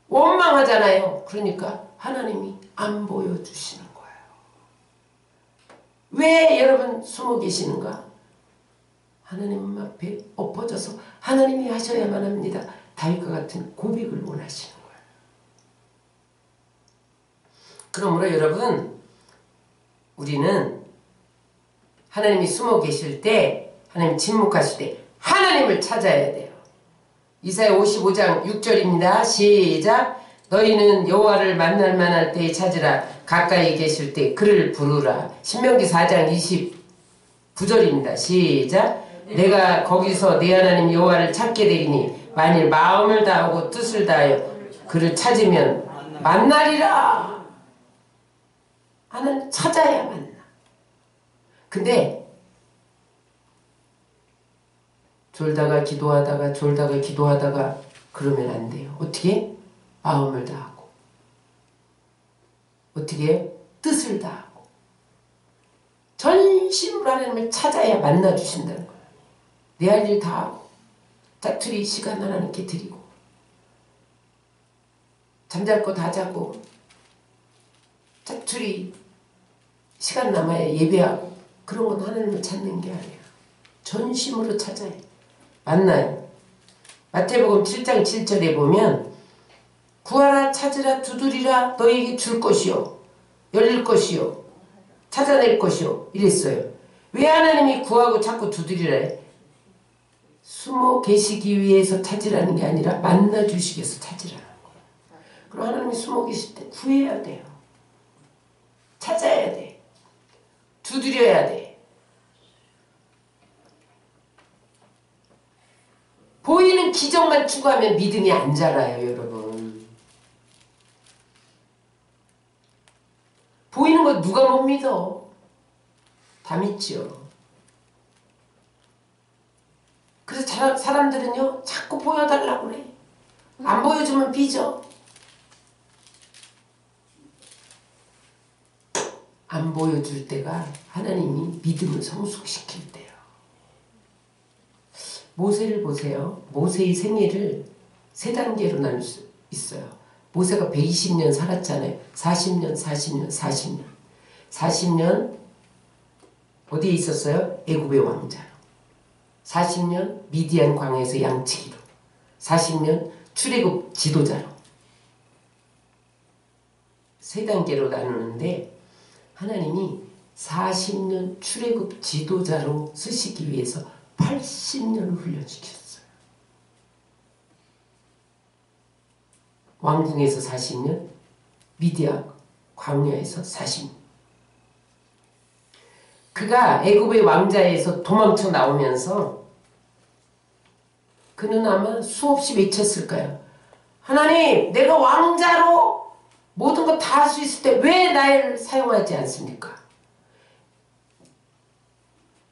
원망하잖아요. 그러니까 하나님이 안 보여주시는 거예요. 왜 여러분 숨어 계시는가? 하나님 앞에 엎어져서 하나님이 하셔야만 합니다. 다윗과 같은 고백을 원하시는 거예요. 그러므로 여러분 우리는 하나님이 숨어 계실 때 하나님 침묵하실 때 하나님을 찾아야 돼요. 이사야 55장 6절입니다. 시작. 너희는 여호와를 만날 만할 때에 찾으라. 가까이 계실 때 그를 부르라. 신명기 4장 29절입니다. 시작. 내가 거기서 내 하나님 여호와를 찾게 되리니 만일 마음을 다하고 뜻을 다하여 그를 찾으면 만나리라. 하나님 찾아야 만나. 근데 졸다가 기도하다가 그러면 안 돼요. 어떻게? 마음을 다하고 어떻게? 뜻을 다하고 전심으로 하나님을 찾아야 만나주신다는 거예요. 내 할 일 다하고 짜투리 시간 하나님께 드리고 잠잘 거 다 자고 짜투리 시간 남아야 예배하고 그런 건 하나님을 찾는 게 아니에요. 전심으로 찾아야 만나요. 마태복음 7장 7절에 보면 구하라 찾으라 두드리라 너희에게 줄 것이요 열릴 것이요 찾아낼 것이요 이랬어요. 왜 하나님이 구하고 자꾸 두드리라 해? 숨어 계시기 위해서 찾으라는 게 아니라 만나주시기 위해서 찾으라는 거예요. 그럼 하나님이 숨어 계실 때 구해야 돼요. 찾아야 돼. 두드려야 돼. 보이는 기적만 추구하면 믿음이 안 자라요, 여러분. 보이는 거 누가 못 믿어? 다 믿죠. 그래서 사람들은요, 자꾸 보여달라고 그래. 안 보여주면 삐져. 안 보여줄 때가 하나님이 믿음을 성숙시킬 때요. 모세를 보세요. 모세의 생애를 세 단계로 나눌 수 있어요. 모세가 120년 살았잖아요. 40년, 40년, 40년. 40년 어디에 있었어요? 애굽의 왕자로. 40년 미디안 광야에서 양치기로. 40년 출애굽 지도자로. 세 단계로 나누는데 하나님이 40년 출애굽 지도자로 쓰시기 위해서 80년을 훈련시켰어요. 왕궁에서 40년, 미디안 광야에서 40년. 그가 애굽의 왕자에서 도망쳐 나오면서 그는 아마 수없이 외쳤을까요? 하나님, 내가 왕자로 모든 거 다 할 수 있을 때 왜 나를 사용하지 않습니까?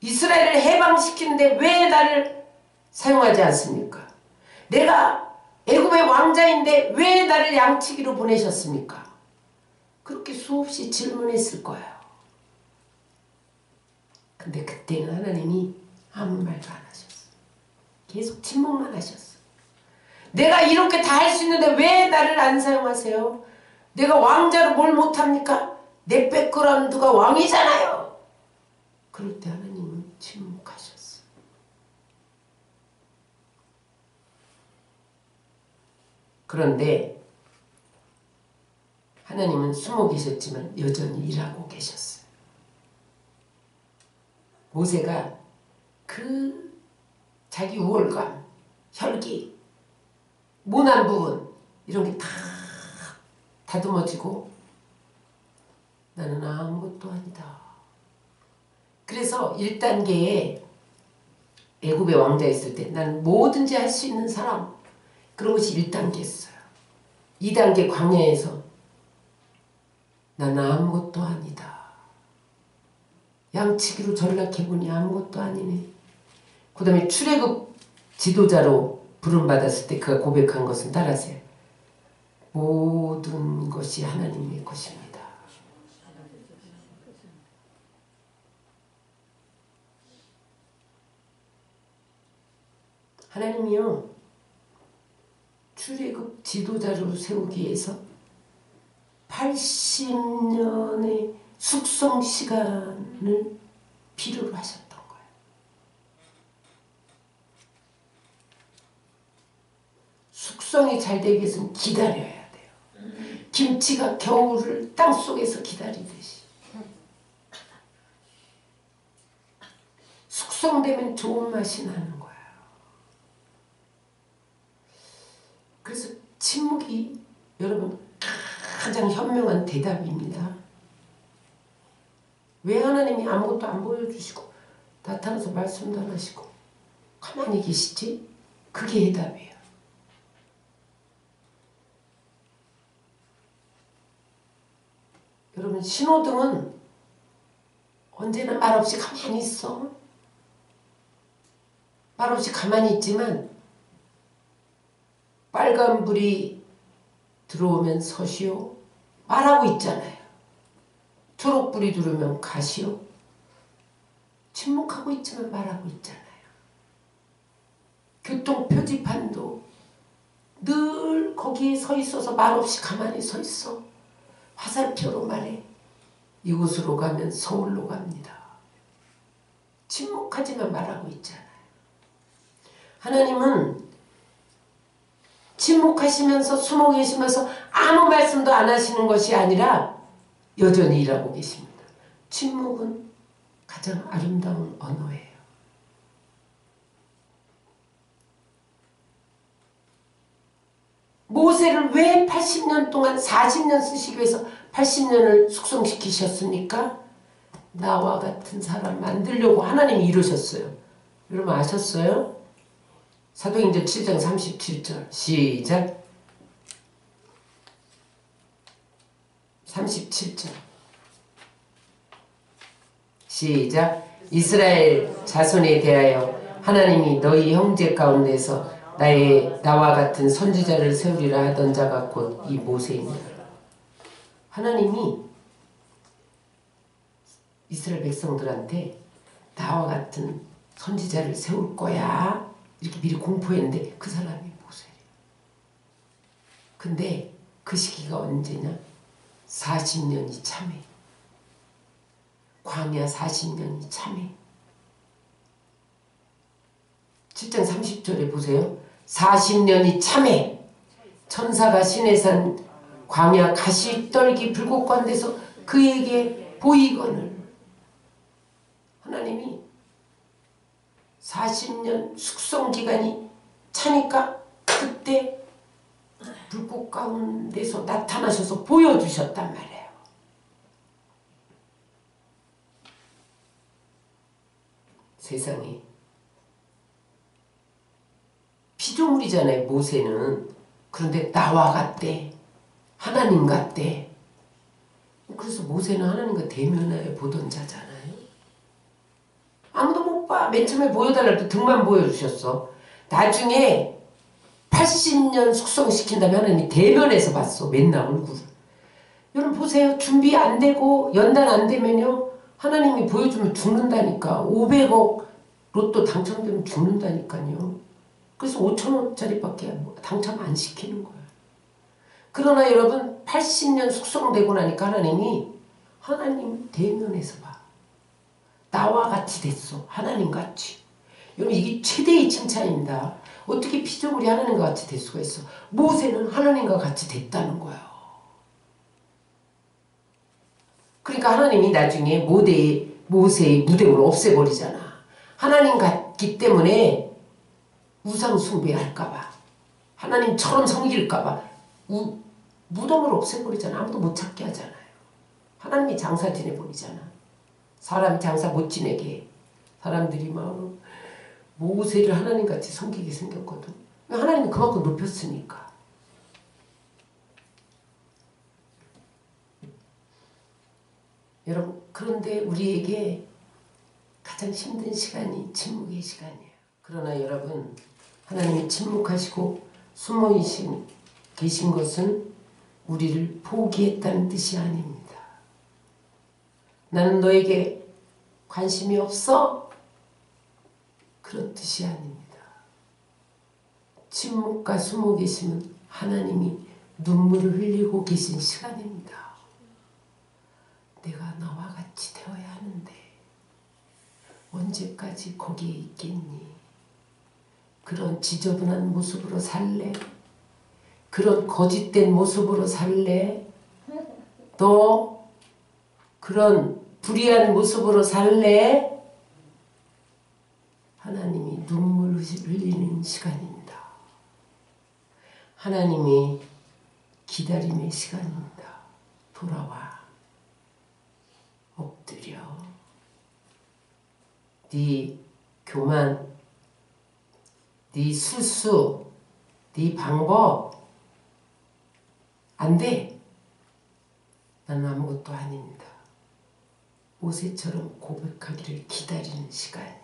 이스라엘을 해방시키는데 왜 나를 사용하지 않습니까? 내가 애굽의 왕자인데 왜 나를 양치기로 보내셨습니까? 그렇게 수없이 질문했을 거예요. 근데 그때는 하나님이 아무 말도 안 하셨어. 계속 침묵만 하셨어. 내가 이렇게 다 할 수 있는데 왜 나를 안 사용하세요? 내가 왕자로 뭘 못합니까? 내 백그라운드가 왕이잖아요. 그럴 때 하나님은 침묵하셨어. 그런데 하나님은 숨어 계셨지만 여전히 일하고 계셨어요. 모세가 그 자기 우월감, 혈기, 모난 부분 이런 게 다 다듬어지고 나는 아무것도 아니다. 그래서 1단계에 애굽의 왕자 있을 때 나는 뭐든지 할 수 있는 사람, 그런 것이 1단계였어요. 2단계 광야에서 나는 아무것도 아니다. 양치기로 전락해보니 아무것도 아니네. 그 다음에 출애굽 지도자로 부름받았을 때 그가 고백한 것은 따라하세요. 모든 것이 하나님의 것입니다. 하나님이요, 출애굽 지도자로 세우기 위해서 80년의 숙성 시간을 필요로 하셨던 거예요. 숙성이 잘 되기 위해서는 기다려야 돼요. 김치가 겨울을 땅속에서 기다리듯이. 숙성되면 좋은 맛이 나는 거예요. 그래서 침묵이 여러분 가장 현명한 대답입니다. 왜 하나님이 아무것도 안 보여주시고 나타나서 말씀도 안 하시고 가만히 계시지? 그게 해답이에요. 여러분 신호등은 언제나 말없이 가만히 있어. 말없이 가만히 있지만 빨간불이 들어오면 서시오. 말하고 있잖아요. 초록불이 들어오면 가시오. 침묵하고 있지만 말하고 있잖아요. 교통 표지판도 늘 거기에 서 있어서 말없이 가만히 서 있어. 화살표로 말해. 이곳으로 가면 서울로 갑니다. 침묵하지만 말하고 있잖아요. 하나님은 침묵하시면서 숨어 계시면서 아무 말씀도 안 하시는 것이 아니라 여전히 일하고 계십니다. 침묵은 가장 아름다운 언어예요. 모세를 왜 80년 동안 40년 쓰시기 위해서 80년을 숙성시키셨습니까? 나와 같은 사람 만들려고 하나님이 이루셨어요. 여러분 아셨어요? 사도행전 7장 37절 시작. 37절 시작. 이스라엘 자손에 대하여 하나님이 너희 형제 가운데서 나와 같은 선지자를 세우리라 하던 자가 곧 이 모세입니다. 하나님이 이스라엘 백성들한테 나와 같은 선지자를 세울 거야 이렇게 미리 공포했는데 그 사람이 모세예요. 근데 그 시기가 언제냐? 40년이 참해. 광야 40년이 참해. 7장 30절에 보세요. 40년이 참해. 천사가 시내산 광야 가시떨기 불꽃관 데서 그에게 보이거늘. 하나님이 40년 숙성기간이 차니까 그때 불꽃 가운데서 나타나셔서 보여주셨단 말이에요. 세상에 피조물이잖아요, 모세는. 그런데 나와 같대. 하나님 같대. 그래서 모세는 하나님과 대면하여 보던 자잖아요. 아무도 못 봐. 맨 처음에 보여달랄 때 등만 보여주셨어. 나중에 80년 숙성시킨 다음에 하나님이 대면해서 봤어. 맨날 얼굴을. 여러분 보세요. 준비 안 되고 연단 안 되면요. 하나님이 보여주면 죽는다니까. 500억 로또 당첨되면 죽는다니까요. 그래서 5천원짜리밖에 당첨 안 시키는 거예요. 그러나 여러분 80년 숙성되고 나니까 하나님 대면해서 봐. 나와 같이 됐어. 하나님 같이. 여러분 이게 최대의 칭찬입니다. 어떻게 피조물이 하나님과 같이 될 수가 있어. 모세는 하나님과 같이 됐다는 거예요. 그러니까 하나님이 나중에 모세의 무덤을 없애버리잖아. 하나님 같기 때문에 우상 숭배할까봐, 하나님처럼 섬길까봐 무덤을 없애버리잖아. 아무도 못 찾게 하잖아요. 하나님이 장사 지내버리잖아. 사람이 장사 못 지내게. 사람들이 막 모세를 하나님같이 섬기게 생겼거든. 하나님이 그만큼 높였으니까. 여러분, 그런데 우리에게 가장 힘든 시간이 침묵의 시간이에요. 그러나 여러분, 하나님이 침묵하시고 숨어 계신 것은 우리를 포기했다는 뜻이 아닙니다. 나는 너에게 관심이 없어? 그런 뜻이 아닙니다. 침묵과 숨어 계시면 하나님이 눈물을 흘리고 계신 시간입니다. 내가 너와 같이 되어야 하는데 언제까지 거기에 있겠니? 그런 지저분한 모습으로 살래? 그런 거짓된 모습으로 살래? 너 그런 불의한 모습으로 살래? 하나님이 눈물 흘리는 시간입니다. 하나님이 기다림의 시간입니다. 돌아와. 엎드려. 네 교만, 네 술수, 네 방법 안 돼. 나는 아무것도 아닙니다. 모세처럼 고백하기를 기다리는 시간.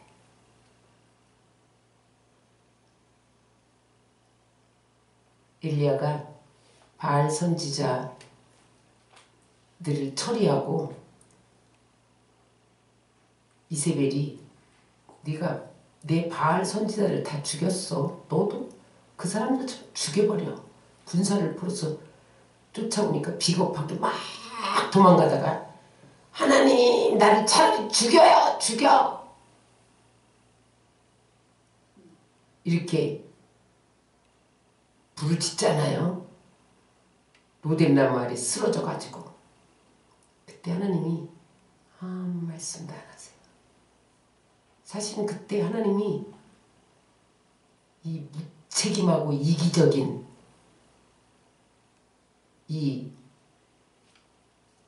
엘리야가 바알 선지자들을 처리하고 이세벨이 네가 내 바알 선지자를 다 죽였어. 너도 그 사람들 죽여버려. 군사를 풀어서 쫓아오니까 비겁하게 막 도망가다가 하나님 나를 차라리 죽여요. 죽여. 이렇게 부르짖잖아요. 로뎀난 마을에 쓰러져가지고 그때 하나님이 아무 말씀도 안 하세요. 사실은 그때 하나님이 이 무책임하고 이기적인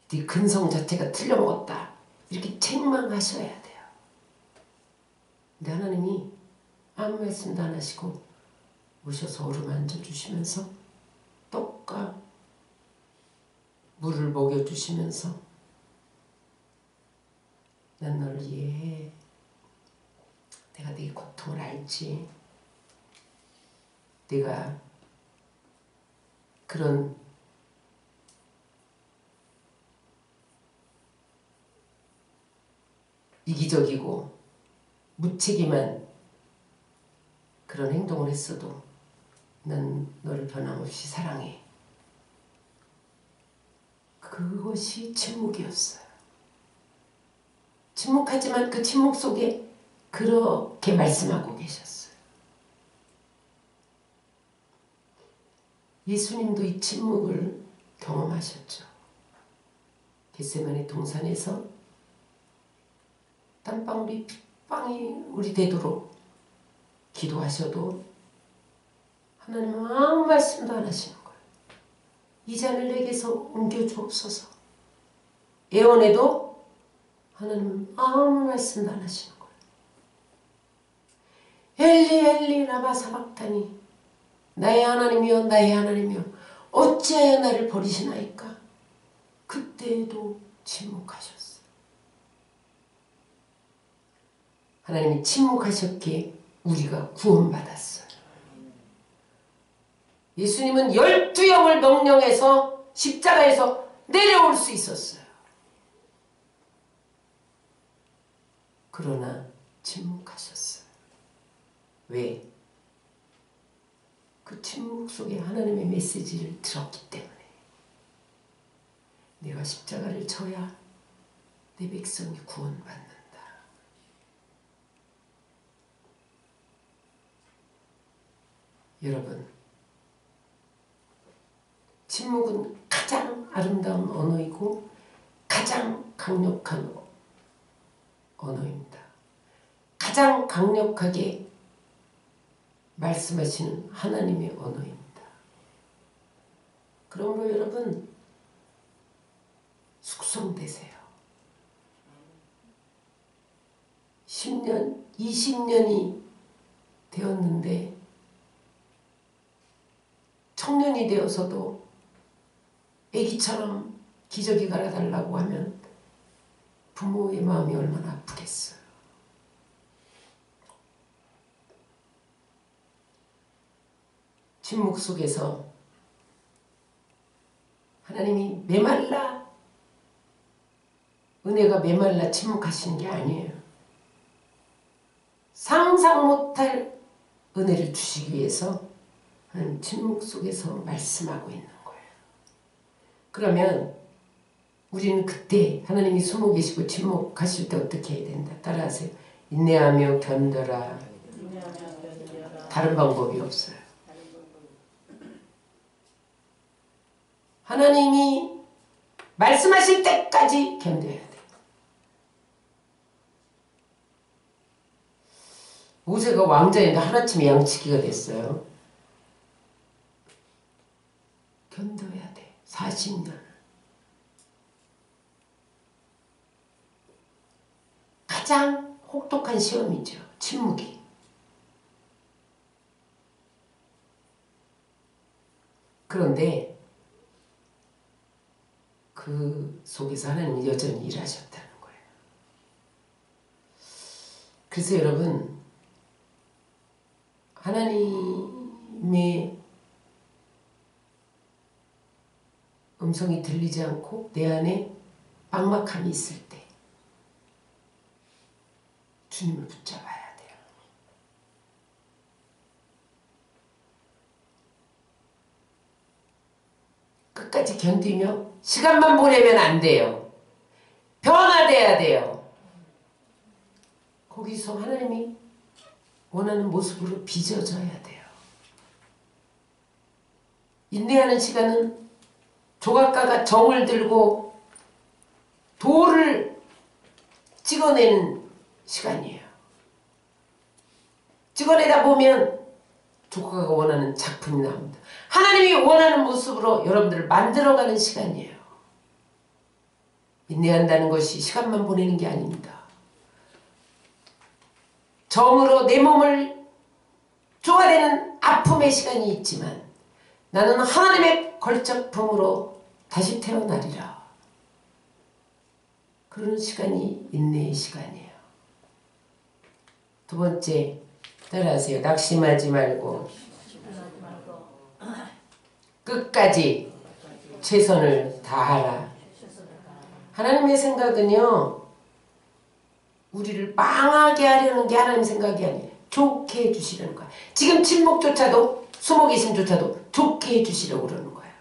네 근성 자체가 틀려먹었다. 이렇게 책망하셔야 돼요. 근데 하나님이 아무 말씀도 안 하시고 오셔서 어루만져 주시면서 떡과 물을 먹여주시면서 난 너를 이해해. 내가 네 고통을 알지. 내가 그런 이기적이고 무책임한 그런 행동을 했어도 난 너를 변함없이 사랑해. 그것이 침묵이었어요. 침묵하지만 그 침묵 속에 그렇게 말씀하고 계셨어요. 예수님도 이 침묵을 경험하셨죠. 겟세마네 동산에서 땀방울이 핏방이 우리 되도록 기도하셔도 하나님은 아무 말씀도 안 하시는 거예요. 이 잔을 내게서 옮겨주옵소서. 애원해도 하나님은 아무 말씀도 안 하시는 거예요. 엘리 엘리 라마 사박타니 나의 하나님이여 나의 하나님이여 어찌하여 나를 버리시나이까. 그때에도 침묵하셨어요. 하나님이 침묵하셨기에 우리가 구원받았어요. 예수님은 12영을 명령해서 십자가에서 내려올 수 있었어요. 그러나 침묵하셨어요. 왜? 그 침묵 속에 하나님의 메시지를 들었기 때문에 내가 십자가를 져야 내 백성이 구원받는다. 여러분, 침묵은 가장 아름다운 언어이고 가장 강력한 언어입니다. 가장 강력하게 말씀하시는 하나님의 언어입니다. 그러므로 여러분 숙성되세요. 10년, 20년이 되었는데 청년이 되어서도 애기처럼 기저귀 갈아달라고 하면 부모의 마음이 얼마나 아프겠어요. 침묵 속에서 하나님이 메말라 은혜가 메말라 침묵하시는 게 아니에요. 상상 못할 은혜를 주시기 위해서 하나님 침묵 속에서 말씀하고 있는 거예요. 그러면 우리는 그때 하나님이 숨어 계시고 침묵하실 때 어떻게 해야 된다? 따라하세요. 인내하며 견뎌라. 다른 방법이 없어요. 하나님이 말씀하실 때까지 견뎌야 돼요. 모세가 왕자인데 하루아침에 양치기가 됐어요. 견뎌야 돼. 40년. 가장 혹독한 시험이죠. 침묵이. 그런데 그 속에서 하나님이 여전히 일하셨다는 거예요. 그래서 여러분, 하나님의 음성이 들리지 않고 내 안에 막막함이 있을 때 주님을 붙잡아야 돼요. 끝까지 견디며 시간만 보내면 안 돼요. 변화돼야 돼요. 거기서 하나님이 원하는 모습으로 빚어져야 돼요. 인내하는 시간은 조각가가 정을 들고 돌을 찍어내는 시간이에요. 찍어내다 보면 조각가가 원하는 작품이 나옵니다. 하나님이 원하는 모습으로 여러분들을 만들어가는 시간이에요. 인내한다는 것이 시간만 보내는 게 아닙니다. 정으로 내 몸을 쪼아대는 아픔의 시간이 있지만 나는 하나님의 걸작품으로 다시 태어나리라. 그런 시간이 인내의 시간이에요. 두 번째, 따라하세요. 낙심하지 말고 끝까지 최선을 다하라. 하나님의 생각은요, 우리를 망하게 하려는 게 하나님 생각이 아니에요. 좋게 해주시려는 거예요. 지금 침묵조차도, 숨어 계심조차도 좋게 해주시려고 그러는 거예요.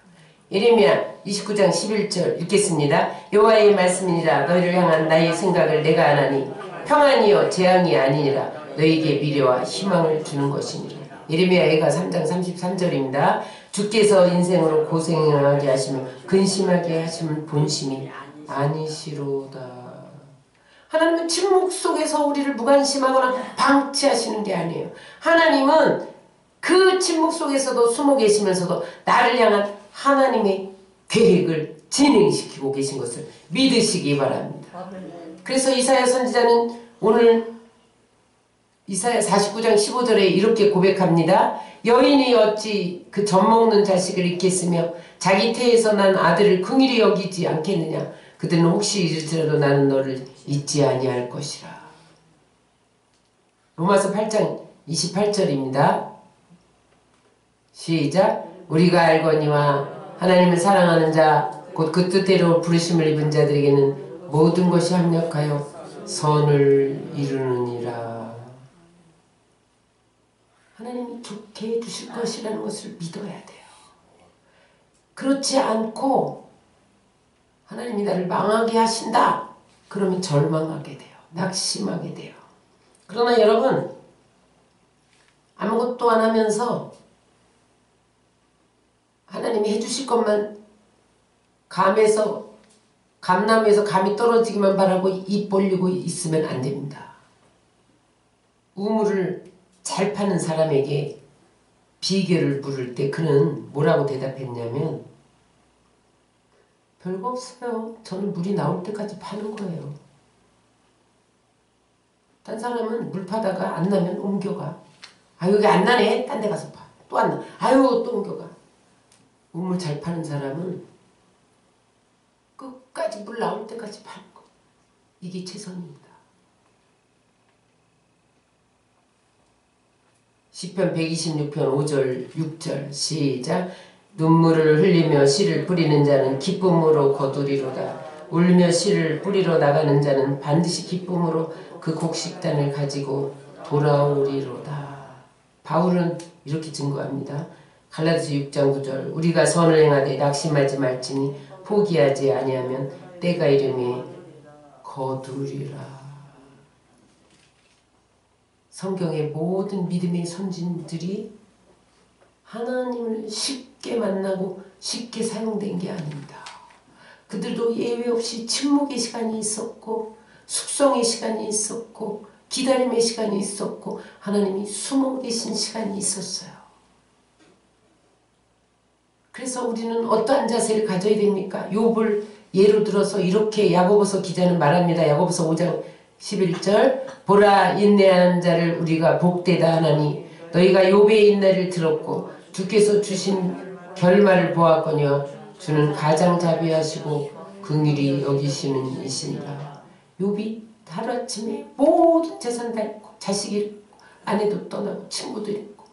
예레미야 29장 11절 읽겠습니다. 여호와의 말씀이니라. 너희를 향한 나의 생각을 내가 아나니 평안이요 재앙이 아니니라. 너희에게 미래와 희망을 주는 것이니라. 예레미야가 3장 33절입니다. 주께서 인생으로 고생하게 하시며 근심하게 하시면 본심이 아니시로다. 하나님은 침묵 속에서 우리를 무관심하거나 방치하시는 게 아니에요. 하나님은 그 침묵 속에서도 숨어 계시면서도 나를 향한 하나님의 계획을 진행시키고 계신 것을 믿으시기 바랍니다. 그래서 이사야 선지자는 오늘 이사야 49장 15절에 이렇게 고백합니다. 여인이 어찌 그 젖먹는 자식을 잊겠으며 자기 태에서 난 아들을 긍휼히 여기지 않겠느냐. 그들은 혹시 이를지라도 나는 너를 잊지 아니할 것이라. 로마서 8장 28절입니다. 시작. 우리가 알거니와 하나님을 사랑하는 자 곧 그 뜻대로 부르심을 입은 자들에게는 모든 것이 합력하여 선을 이루느니라. 하나님이 좋게 해주실 것이라는 것을 믿어야 돼요. 그렇지 않고 하나님이 나를 망하게 하신다. 그러면 절망하게 돼요. 낙심하게 돼요. 그러나 여러분 아무것도 안 하면서 하나님이 해주실 것만 감나무에서 감이 떨어지기만 바라고 입 벌리고 있으면 안 됩니다. 우물을 잘 파는 사람에게 비결을 물을 때 그는 뭐라고 대답했냐면 별거 없어요. 저는 물이 나올 때까지 파는 거예요. 딴 사람은 물 파다가 안 나면 옮겨가. 아 여기 안 나네. 딴 데 가서 파. 또 안 나. 아유 또 옮겨가. 우물 잘 파는 사람은 끝까지 물 나올 때까지 파는 거. 이게 최선입니다. 시편 126편 5절 6절 시작. 눈물을 흘리며 씨를 뿌리는 자는 기쁨으로 거두리로다. 울며 씨를 뿌리러 나가는 자는 반드시 기쁨으로 그 곡식단을 가지고 돌아오리로다. 바울은 이렇게 증거합니다. 갈라디아서 6장 9절 우리가 선을 행하되 낙심하지 말지니 포기하지 아니하면 때가 이르매 거두리라. 성경의 모든 믿음의 선진들이 하나님을 쉽게 만나고 쉽게 사용된 게 아닙니다. 그들도 예외 없이 침묵의 시간이 있었고 숙성의 시간이 있었고 기다림의 시간이 있었고 하나님이 숨어 계신 시간이 있었어요. 그래서 우리는 어떠한 자세를 가져야 됩니까? 욥을 예로 들어서 이렇게 야고보서 기자는 말합니다. 야고보서 5장 11절 보라 인내하는 자를 우리가 복되다 하나니 너희가 욥의 인내를 들었고 주께서 주신 결말을 보았거니와 주는 가장 자비하시고 긍휼히 여기시는 이시니라. 욥이 하루아침에 모든 재산 다 잃고 자식이 잃고 아내도 떠나고 친구도 잃고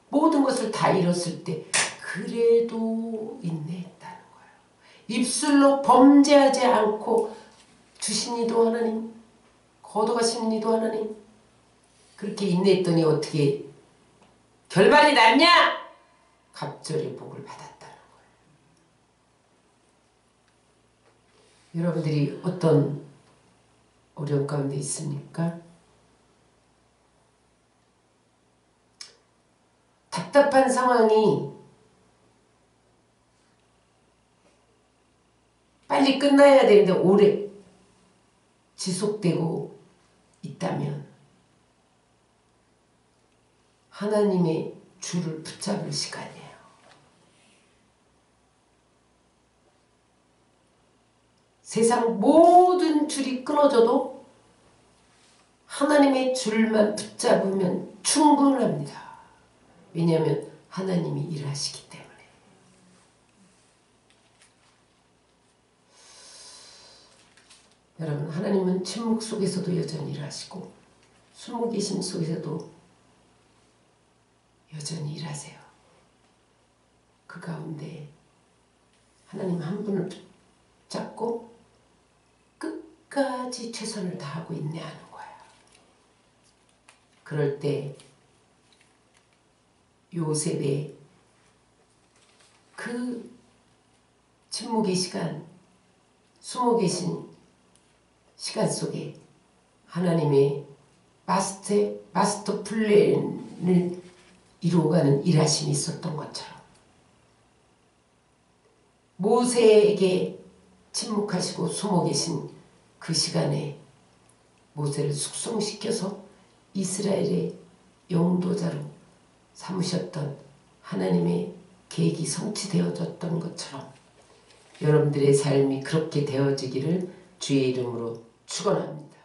모든 것을 다 잃었을 때 그래도 인내했다는 거예요. 입술로 범죄하지 않고 주신 이도 하나님 거둬가시는 이도 하나님 그렇게 인내했더니 어떻게 결말이 났냐? 갑절의 복을 받았다는 거예요. 여러분들이 어떤 어려움 가운데 있습니까? 답답한 상황이 빨리 끝나야 되는데 오래 지속되고 있다면 하나님의 줄을 붙잡을 시간이에요. 세상 모든 줄이 끊어져도 하나님의 줄만 붙잡으면 충분합니다. 왜냐하면 하나님이 일하시기 때문에. 여러분 하나님은 침묵 속에서도 여전히 일하시고 숨어 계심 속에서도 여전히 일하세요. 그 가운데 하나님 한 분을 붙잡고 끝까지 최선을 다하고 인내하는 거예요. 그럴 때 요셉의 그 침묵의 시간, 숨어 계신 시간 속에 하나님의 마스터 플랜을 이루어가는 일하심이 있었던 것처럼 모세에게 침묵하시고 숨어 계신 그 시간에 모세를 숙성시켜서 이스라엘의 영도자로 삼으셨던 하나님의 계획이 성취되어졌던 것처럼 여러분들의 삶이 그렇게 되어지기를 주의 이름으로 축원합니다.